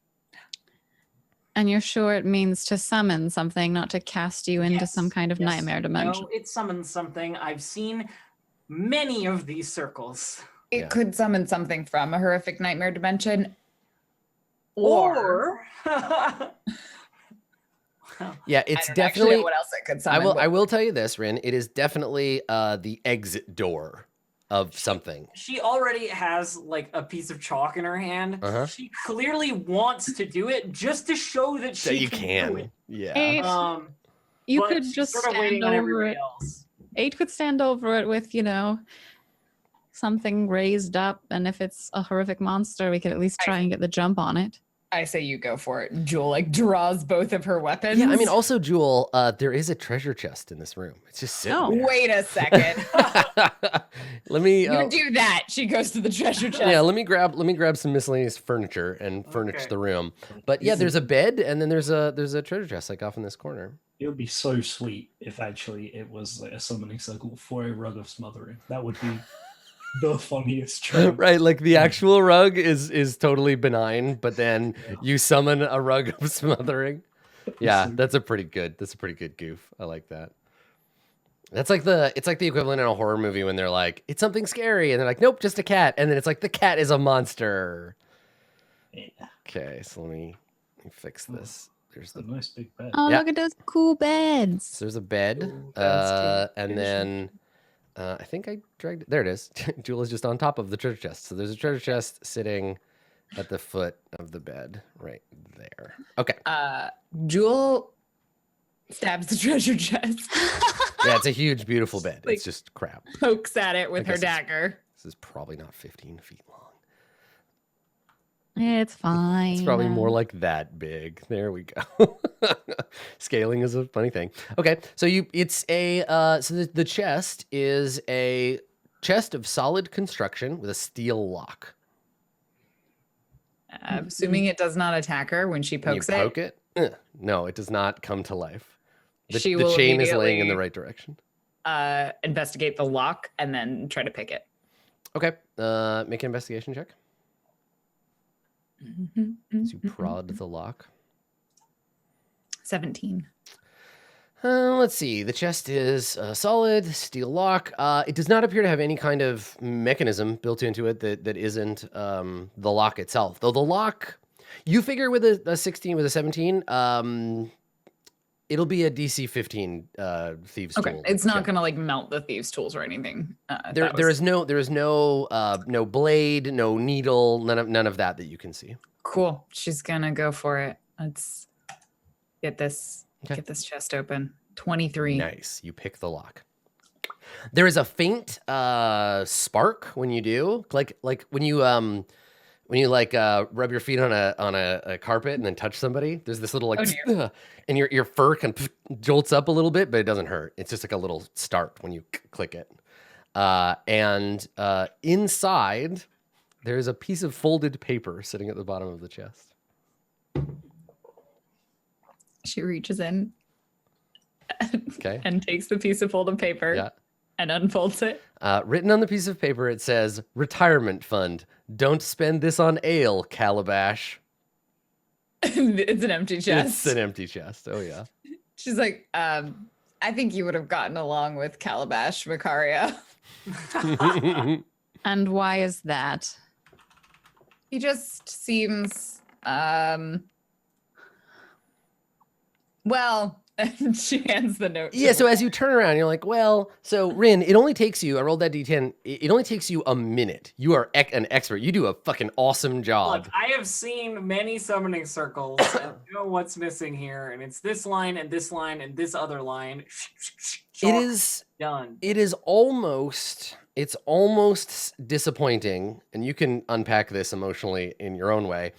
And you're sure it means to summon something, not to cast you into Yes, some kind of yes. nightmare dimension. No, it summons something. I've seen many of these circles. It Yeah. could summon something from a horrific nightmare dimension, or Yeah, I it's don't actually definitely. know what else it could I summon. will tell you this, Rin. It is definitely the exit door of something. She already has like a piece of chalk in her hand. Uh-huh. She clearly wants to do it just to show that she So you do can. it. Yeah. Eight, you But could she's just sort of stand waiting on over everybody it. else. 8 could stand over it with, something raised up. And if it's a horrific monster, we could at least try and get the jump on it. I say you go for it. Jewel draws both of her weapons. Yeah, I mean, also, Jewel, there is a treasure chest in this room. It's just sitting Oh. there. Wait a second. Let me. You do that. She goes to the treasure chest. Yeah, let me grab some miscellaneous furniture and furnish Okay. the room. But yeah, there's a bed and then there's a treasure chest like off in this corner. It would be so sweet if actually it was like a summoning circle for a rug of smothering. That would be the funniest trope. Right, like the actual rug is totally benign, but then you summon a rug of smothering. Yeah, that's a pretty good goof. I like that. It's like the equivalent in a horror movie when they're like, it's something scary, and they're like, nope, just a cat, and then it's like the cat is a monster. Yeah, Okay, so let me fix this. There's it's a the nice big bed. Oh, Yeah. look at those cool beds. so there's a bed, Ooh, that's and cute. then I think I dragged it. There it is. Jewel is just on top of the treasure chest. So there's a treasure chest sitting at the foot of the bed, right there. Okay. Jewel stabs the treasure chest, Yeah, it's a huge, beautiful bed. Like- It's just crap. pokes at it with her guess it's- dagger. This is probably not 15 feet long. It's fine. It's probably more like that big. There we go. Scaling is a funny thing. Okay, so the chest is a chest of solid construction with a steel lock. Assuming it does not attack her when she When you pokes poke it, no, it does not come to life. The She will chain is laying in the immediately- right direction. investigate the lock and then try to pick it. Okay, make an investigation check. As you prod the lock. 17. Let's see. The chest is solid, steel lock. It does not appear to have any kind of mechanism built into it that isn't the lock itself. Though the lock, you figure with a 16, with a 17, it'll be a DC 15 thieves Okay, tool. it's not check. gonna like melt the thieves' tools or anything. There is no no blade, no needle, none of that you can see. Cool. She's gonna go for it. Let's get this Okay. get this chest open. 23. Nice. You pick the lock. There is a faint spark when you do, like when you rub your feet on a carpet and then touch somebody. There's this little like, Oh, and your fur kind of jolts up a little bit, but it doesn't hurt. It's just like a little start when you click it. And inside, there's a piece of folded paper sitting at the bottom of the chest. She reaches in Okay. and takes the piece of folded paper Yeah. and unfolds it. Written on the piece of paper, it says, "Retirement fund. Don't spend this on ale, Calabash." It's an empty chest. It's an empty chest. Oh, yeah. She's like, I think you would have gotten along with Calabash, Macaria. And why is that? He just seems well, and she hands the note. to Yeah, so him. as you turn around, you're like, well, so Rin, it only takes you, I rolled that D10, it only takes you a minute. You are an expert. You do a fucking awesome job. Look, I have seen many summoning circles and I know what's missing here, and it's this line and this line and this other line. It is done. it's almost disappointing, and you can unpack this emotionally in your own way.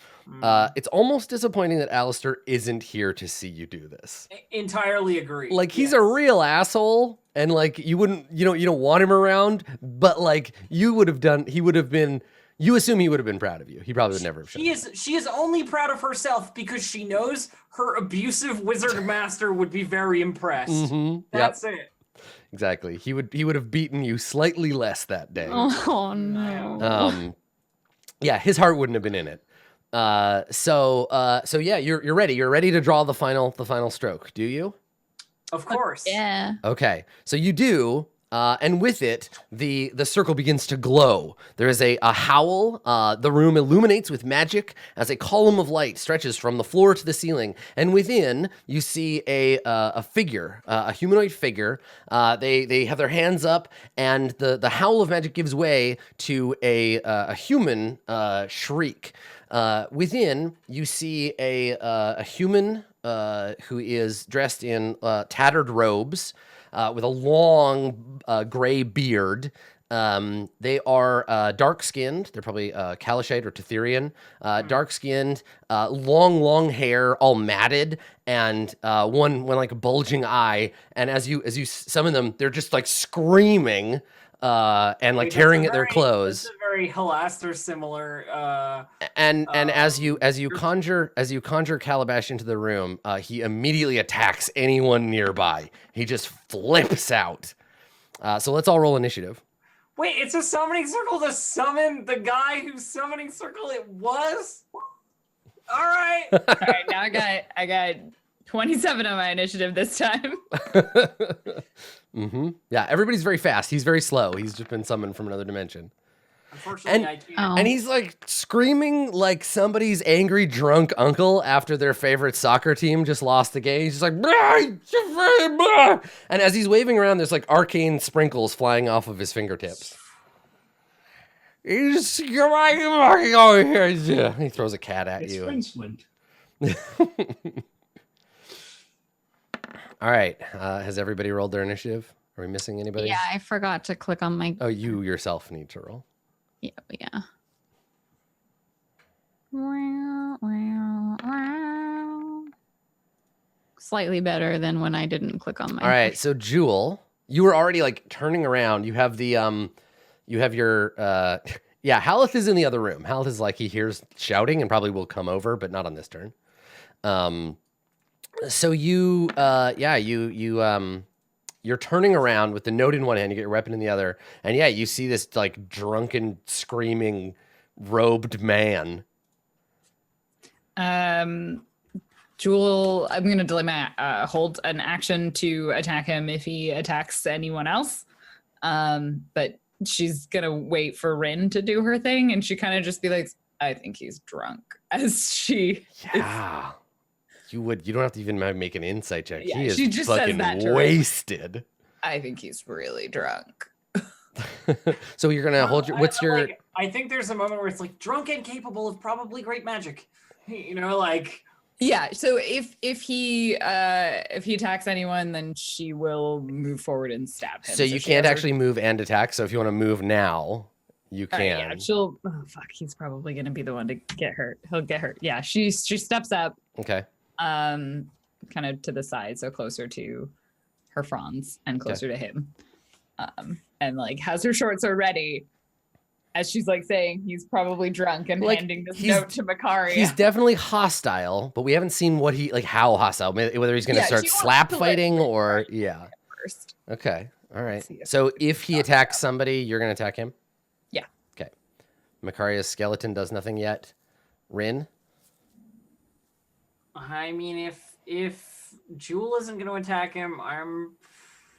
It's almost disappointing that Alistair isn't here to see you do this. Entirely agree. Like, he's a real asshole, and like you don't want him around, but like he would have been, you assume he would have been proud of you. He probably would never have shown. She is only proud of herself because she knows her abusive wizard master would be very impressed. Mm-hmm. That's it. Exactly. He would have beaten you slightly less that day. Oh no. Yeah, his heart wouldn't have been in it. So yeah, you're ready. You're ready to draw the final stroke. Do you? Of course. Yeah. Okay. So you do, and with it, the circle begins to glow. There is a howl. The room illuminates with magic as a column of light stretches from the floor to the ceiling. And within, you see a figure, a humanoid figure. They have their hands up, and the howl of magic gives way to a human shriek. Within, you see a human who is dressed in tattered robes with a long gray beard. They are dark-skinned. They're probably Kalashite or Tetherian. Dark-skinned, long hair, all matted, and one like bulging eye. And as you summon them, they're just like screaming and like Wait, tearing at their clothes. That's a very Halaster similar. And as you conjure Calabash into the room, he immediately attacks anyone nearby. He just flips out. So let's all roll initiative. Wait, it's a summoning circle to summon the guy whose summoning circle it was? All right. All right, now I got 27 on my initiative this time. Mm-hmm. Yeah, everybody's very fast. He's very slow. He's just been summoned from another dimension. Unfortunately, I can't. Oh. And he's like screaming like somebody's angry drunk uncle after their favorite soccer team just lost the game. He's just like, "Blah, blah." And as he's waving around, there's like arcane sprinkles flying off of his fingertips. He's walking over here. Yeah. He throws a cat at It's you. Rincewind. All right. Has everybody rolled their initiative? Are we missing anybody? Yeah, I forgot to click on my. Oh, you yourself need to roll. Yeah. Wow, wow, wow. Slightly better than when I didn't click on my. All right. So Jewel, you were already like turning around. You have the you have your yeah. Haleth is in the other room. Haleth is like he hears shouting and probably will come over, but not on this turn. So you you're turning around with the note in one hand, you get your weapon in the other, and yeah, you see this like drunken, screaming, robed man. Jewel, I'm going to delay my hold an action to attack him if he attacks anyone else. But she's going to wait for Rin to do her thing, and she kind of just be like, I think he's drunk, as she Yeah. You don't have to even make an insight check. Yeah, He is she just says fucking that to her. wasted. I think he's really drunk. So you're gonna hold your. What's your? Like, I think there's a moment where it's like drunk and capable of probably great magic. You know, like. Yeah, so if he attacks anyone, then she will move forward and stab him. So you she can't has her- actually move and attack. So if you want to move now, you All can. right, yeah, she'll. Oh fuck, he's probably gonna be the one to get hurt. He'll get hurt. Yeah, she steps up, Okay. kind of to the side, so closer to her Franz and closer to him, and like has her short sword ready. As she's like saying he's probably drunk and Like, handing this he's- note to Makaria. He's definitely hostile, but we haven't seen what he like how hostile. Whether he's going to Yeah, start she wants slap to, like, fighting or right. yeah. first. Okay. All right. See if So if he attacks somebody, you're going to attack him. Yeah. Okay. Makaria's skeleton does nothing yet. Rin. I mean, if Jewel isn't going to attack him, I'm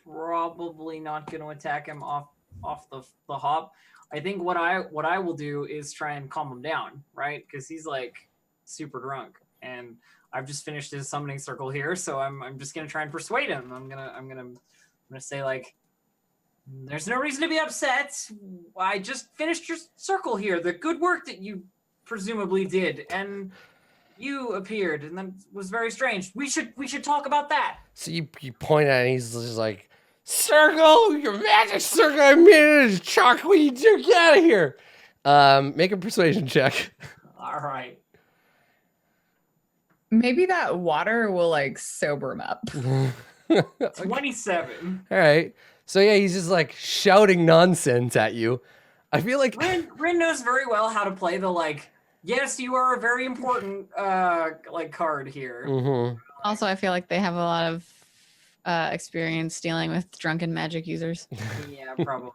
probably not going to attack him off the hop. I think what I will do is try and calm him down, right? Because he's like super drunk, and I've just finished his summoning circle here, so I'm just gonna try and persuade him. I'm gonna say like, there's no reason to be upset. I just finished your circle here. The good work that you presumably did, and you appeared, and that was very strange. We should talk about that. So you point at it, and he's just like, circle, your magic circle. I made it as chalk. What you do? Get out of here. Make a persuasion check. All right. Maybe that water will like sober him up. 27. All right. So yeah, he's just like shouting nonsense at you. I feel like Rin knows very well how to play the like, yes, you are a very important like card here. Mhm. Also, I feel like they have a lot of experience dealing with drunken magic users. Yeah, probably.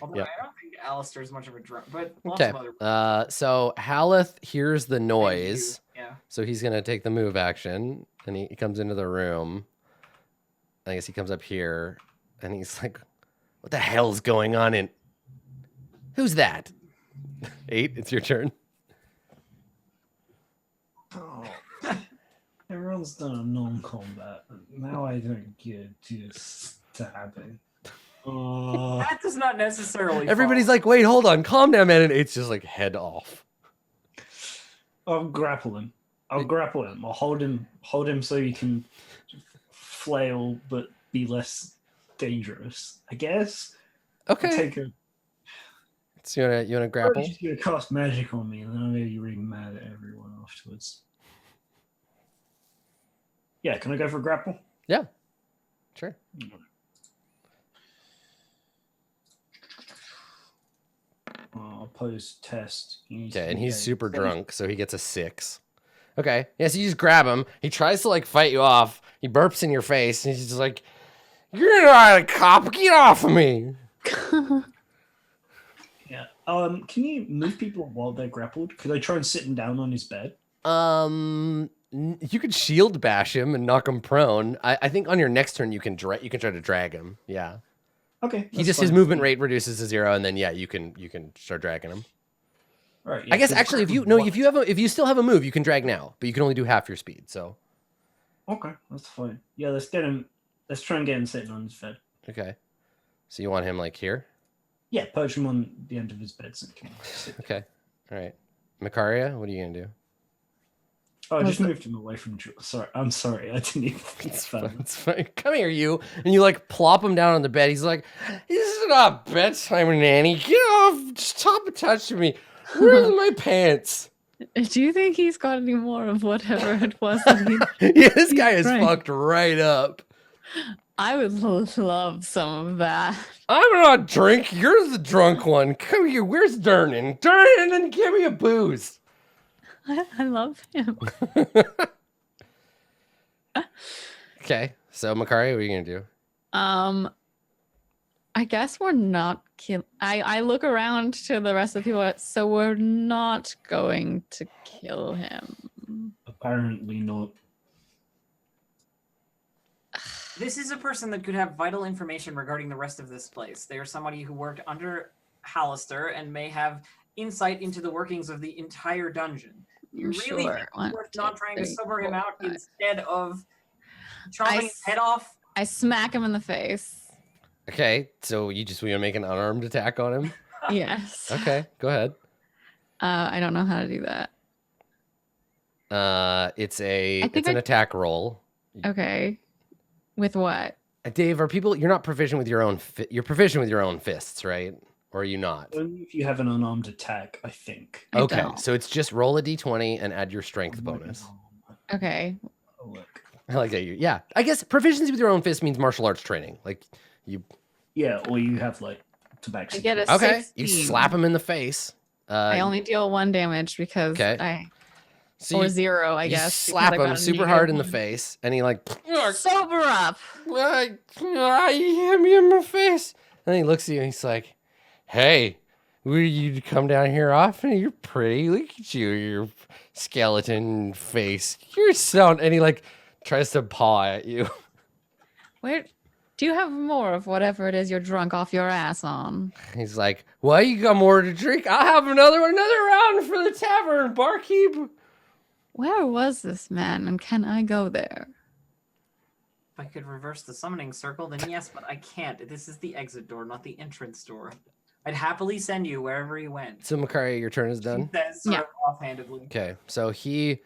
Although Yeah. I don't think Alistair's much of a drunk, but lots Okay. of other. So Haleth hears the noise, Yeah. so he's gonna take the move action, and he comes into the room. I guess he comes up here, and he's like, "What the hell's going on?" In who's that? 8. It's your turn. Oh. Everyone's done a non-combat. Now I don't get this to happen. That does not necessarily. Everybody's like, "Wait, hold on, calm down, man." And it's just like head off. I'll grapple him. I'll hold him so he can flail but be less dangerous, I guess. Okay. Take a So you wanna grapple? She's gonna cast magic on me, and then I'm gonna be really mad at everyone afterwards. Yeah, can I go for a grapple? Yeah. Sure. Opposed test. Okay, and he's super drunk, so he gets a 6. Okay. Yeah, so you just grab him. He tries to like fight you off. He burps in your face, and he's just like, "You're not a cop. Get off of me." Yeah. Can you move people while they're grappled? Could I try and sit him down on his bed? You could shield bash him and knock him prone. I think on your next turn you can try to drag him. Yeah. Okay. His movement rate reduces to 0, and then yeah, you can start dragging him. Right. I guess actually if you still have a move, you can drag now, but you can only do half your speed. So Okay, that's fine. Yeah, let's get him. Let's try and get him sitting on his bed. okay. So you want him like here? Yeah, perch him on the end of his bed so he can sit. Okay. All right. Makaria, what are you gonna do? Oh, I Was just the- moved him away from Jewel. Sorry, I'm sorry. I didn't even think It's about fine. it. It's fine. Come here, you. And you like plop him down on the bed. He's like, "This is not bedtime, Nanny. Get off. Just stop and touch me. Where's my pants?" Do you think he's got any more of whatever it was that he? Yeah, this guy is Right. fucked right up. I would love some of that. I'm not drink. You're the drunk one. Come here. Where's Durnan? Durnan, give me a booze. I love him. Okay. So, Makari, what are you going to do? I guess we're not kill. I look around to the rest of the people. So we're not going to kill him. Apparently not. This is a person that could have vital information regarding the rest of this place. They are somebody who worked under Halaster and may have insight into the workings of the entire dungeon. You really Sure. think it's One, worth two, not trying to three, sober him 4, out 5. instead of chopping his head off? I smack him in the face. Okay. So, you just want to make an unarmed attack on him? Yes. Okay. Go ahead. I don't know how to do that. It's I think an attack roll. Okay. With what? Dave, are people? You're not proficient with your own. You're proficient with your own fists, right? Or are you not? Only if you have an unarmed attack, I think. I Okay, don't. so it's just roll a d20 and add your strength bonus. Okay. Oh, look. I like that. Yeah, I guess proficiency with your own fist means martial arts training. Like you. Yeah, or you have like tobacco. I get a Okay, you 16. slap him in the face. I only deal 1 damage because Okay. So or you, 0, I you guess. slap because I him got a super hard in the -1. face, and he like Sober up. you hit me in my face. And he looks at you and he's like, "Hey, will you come down here often? You're pretty. Look at you, your skeleton face. You're so..." And he like tries to paw at you. Where do you have more of whatever it is you're drunk off your ass on? He's like, "Well, you got more to drink? I'll have another round for the tavern, barkeep." Where was this man, and can I go there? If I could reverse the summoning circle, then yes, but I can't. This is the exit door, not the entrance door. I'd happily send you wherever he went. So Makari, your turn is done. That's sort Yeah. of offhandedly. Okay, so he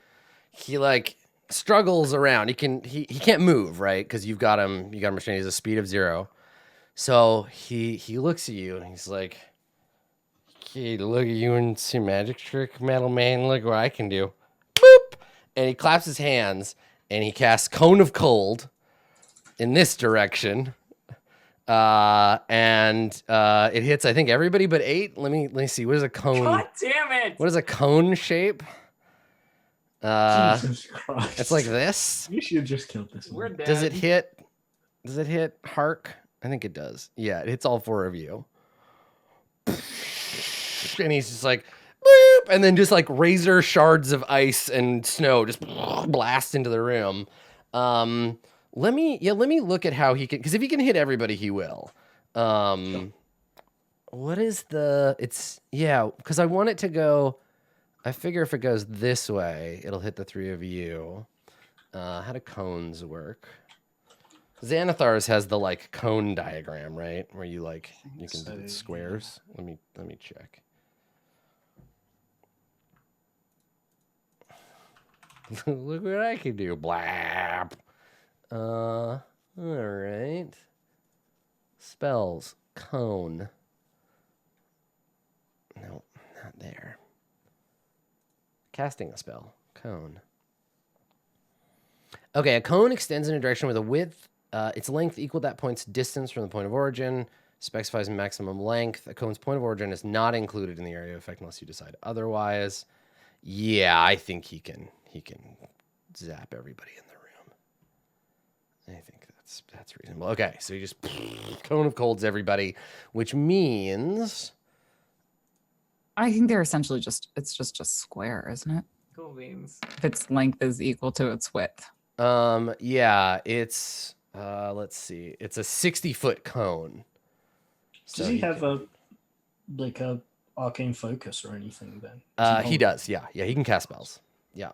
like struggles around. He can't move, right? Because you got him restrained. He's a speed of 0. So he looks at you and he's like, "Okay, look at you and see magic trick, metal man. Look what I can do." Boop! And he claps his hands and he casts Cone of Cold in this direction. And it hits, I think, everybody but 8. Let me see. What is a cone? God damn it! What is a cone shape? Jesus Christ. It's like this. You should have just killed this We're one. dead. Does it hit Hark? I think it does. Yeah, it hits all 4 of you. And he's just like, boop, and then just like razor shards of ice and snow just blast into the room. Let me look at how he can, because if he can hit everybody, he will. What is because I want it to go. I figure if it goes this way, it'll hit the 3 of you. How do cones work? Xanathar's has the like cone diagram, right? Where you like you can do so, squares. Let me check. Look what I can do. Blap. All right. Spells. Cone. No, not there. Casting a spell. Cone. Okay, a cone extends in a direction with a width, its length equal that point's distance from the point of origin, specifies a maximum length. A cone's point of origin is not included in the area of effect unless you decide otherwise. Yeah, I think he can zap everybody in the room. I think that's reasonable. Okay, so he just cone of colds everybody, which means I think they're essentially it's just a square, isn't it? Cool beans. If its length is equal to its width. yeah, it's let's see, it's a 60-foot cone. Does he have a arcane focus or anything then? He does, yeah, he can cast spells. Yeah.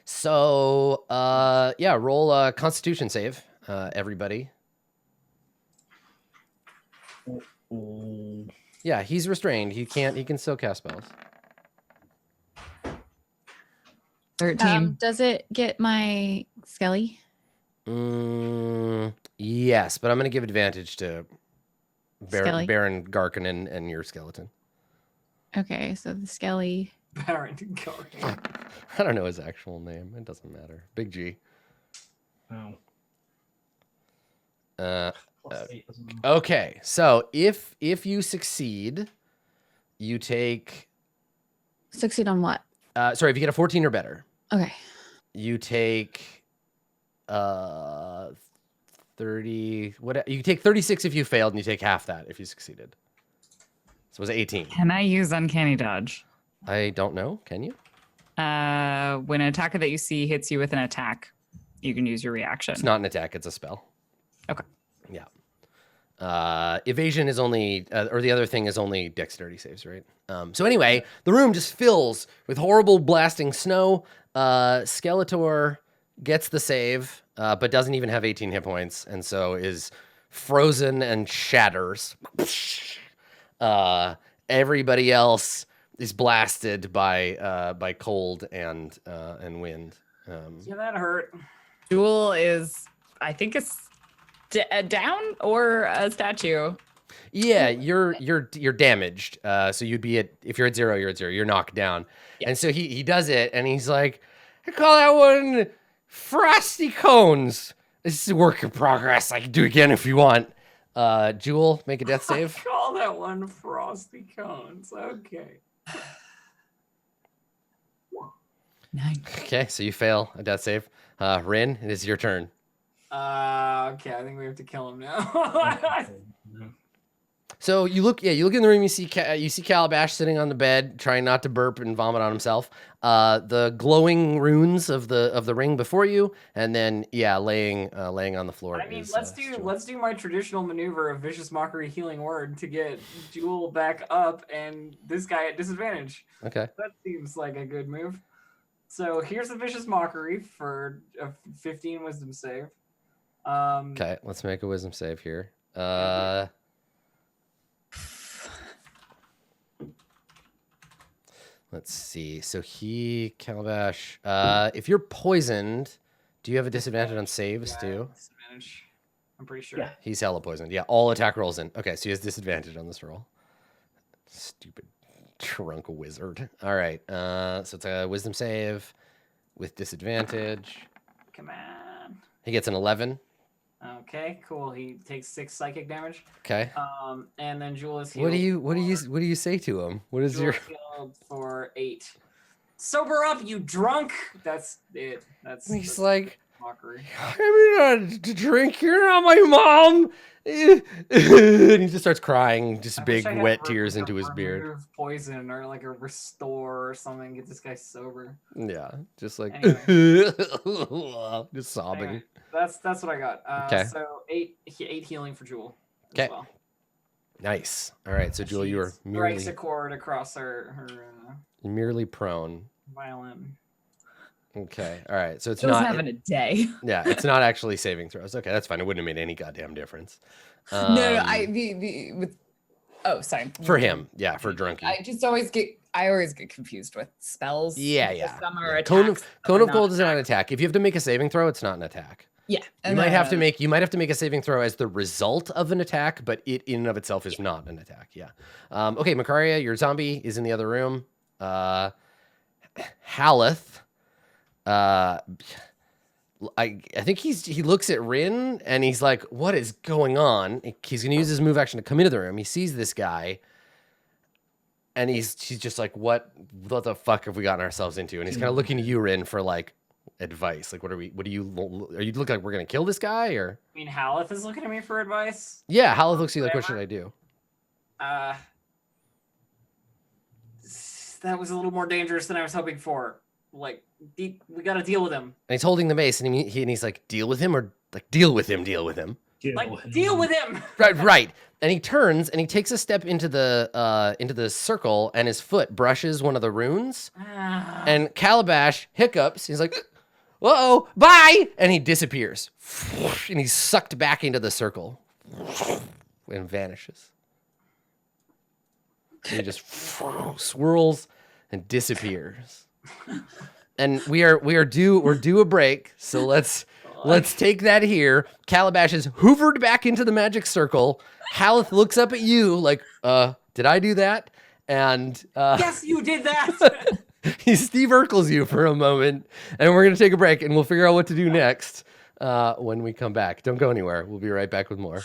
So roll a Constitution save, everybody. Oh. Yeah, he's restrained. He can still cast spells. 13. Does it get my skelly? Yes, but I'm going to give advantage to Skelly. Baron Garkanen and your skeleton. Okay, so the skelly. Baron Garden. I don't know his actual name. It doesn't matter. Big G. Oh. Uh, +8 as well. okay, so if you succeed, you take... Succeed on what? sorry, if you get a 14 or better, Okay. you take 30... What? You take 36 if you failed, and you take half that if you succeeded. So it was 18. Can I use Uncanny Dodge? I don't know. Can you? When an attacker that you see hits you with an attack, you can use your reaction. It's not an attack. It's a spell. Okay. Yeah. Evasion is only, or the other thing is only dexterity saves, right? So anyway, the room just fills with horrible blasting snow. Skeletor gets the save, but doesn't even have 18 hit points, and so is frozen and shatters. Everybody else is blasted by cold and wind. Yeah, that hurt. Jewel is, I think it's down or a statue. Yeah, you're damaged. So you'd be if you're at 0, you're at 0. You're knocked down. Yeah. And so he does it, and he's like, I call that one frosty cones. This is a work in progress. I can do it again if you want. Jewel, make a death save. Call that one frosty cones. Okay. 9. Okay, so you fail a death save. Rin, it is your turn. Okay, I think we have to kill him now. No. So you look in the room. You see Calabash sitting on the bed, trying not to burp and vomit on himself. The glowing runes of the ring before you, and then laying on the floor. I mean, is, let's Jewel. do my traditional maneuver of vicious mockery, healing word to get Jewel back up and this guy at disadvantage. Okay. That seems like a good move. So here's the vicious mockery for a 15 wisdom save. Okay, let's make a wisdom save here. Let's see. So Calabash, if you're poisoned, do you have a disadvantage on saves too? Disadvantage. I'm pretty sure. Yeah. He's hella poisoned. Yeah, all attack rolls in. Okay, so he has disadvantage on this roll. Stupid drunk wizard. All right, so it's a wisdom save with disadvantage. Come on. He gets an 11. Okay, cool. He takes 6 psychic damage. Okay. And then Jewel is healed. What do you say to him? What is Jewel your? is healed for 8. Sober up, you drunk. That's it. He's that's like, mockery. I'm not to drink. You're not my mom. And he just starts crying, just I big wish I had wet a tears into his beard. remove poison or like a restore or something. Get this guy sober. Yeah, just like Anyway. just sobbing. Anyway, that's what I got. Okay. So 8 healing for Jewel. as Okay. Well. Nice. All right, so Jewel, you are strikes a chord across her merely prone. violin. Okay. All right. So it's Jewel's not. having a day. Yeah, it's not actually saving throws. Okay, that's fine. It wouldn't have made any goddamn difference. No, Um, oh, sorry. for him. Yeah, for Drunky. I always get confused with spells. Yeah, because yeah. Some are Cone attacks. of Gold is not an attack. If you have to make a saving throw, it's not an attack. Yeah. You might have to make a saving throw as the result of an attack, but it in and of itself is not an attack. Yeah. Okay, Makaria, your zombie is in the other room. Haleth. I think he looks at Rin and he's like, what is going on? He's gonna use his move action to come into the room. He sees this guy and she's just like, what the fuck have we gotten ourselves into? And he's kind of looking to you, Rin, for like advice. Like, are you look like we're gonna kill this guy or? I mean, Haleth is looking at me for advice. Yeah, Haleth looks at you like, what should I do? That was a little more dangerous than I was hoping for. Like, we got to deal with him. And he's holding the mace, and he's like, deal with him, or like deal with him. Deal with him. Right. And he turns and he takes a step into the circle, and his foot brushes one of the runes. And Calabash hiccups. He's like, "Uh-oh, bye!" And he disappears, and he's sucked back into the circle and vanishes. He just swirls and disappears. And we're due a break, so let's take that here. Calabash is hoovered back into the magic circle. Haleth looks up at you like, did I do that? And Yes, you did that. he Steve Urkels you for a moment, and we're gonna take a break, and we'll figure out what to do next when we come back. Don't go anywhere. We'll be right back with more.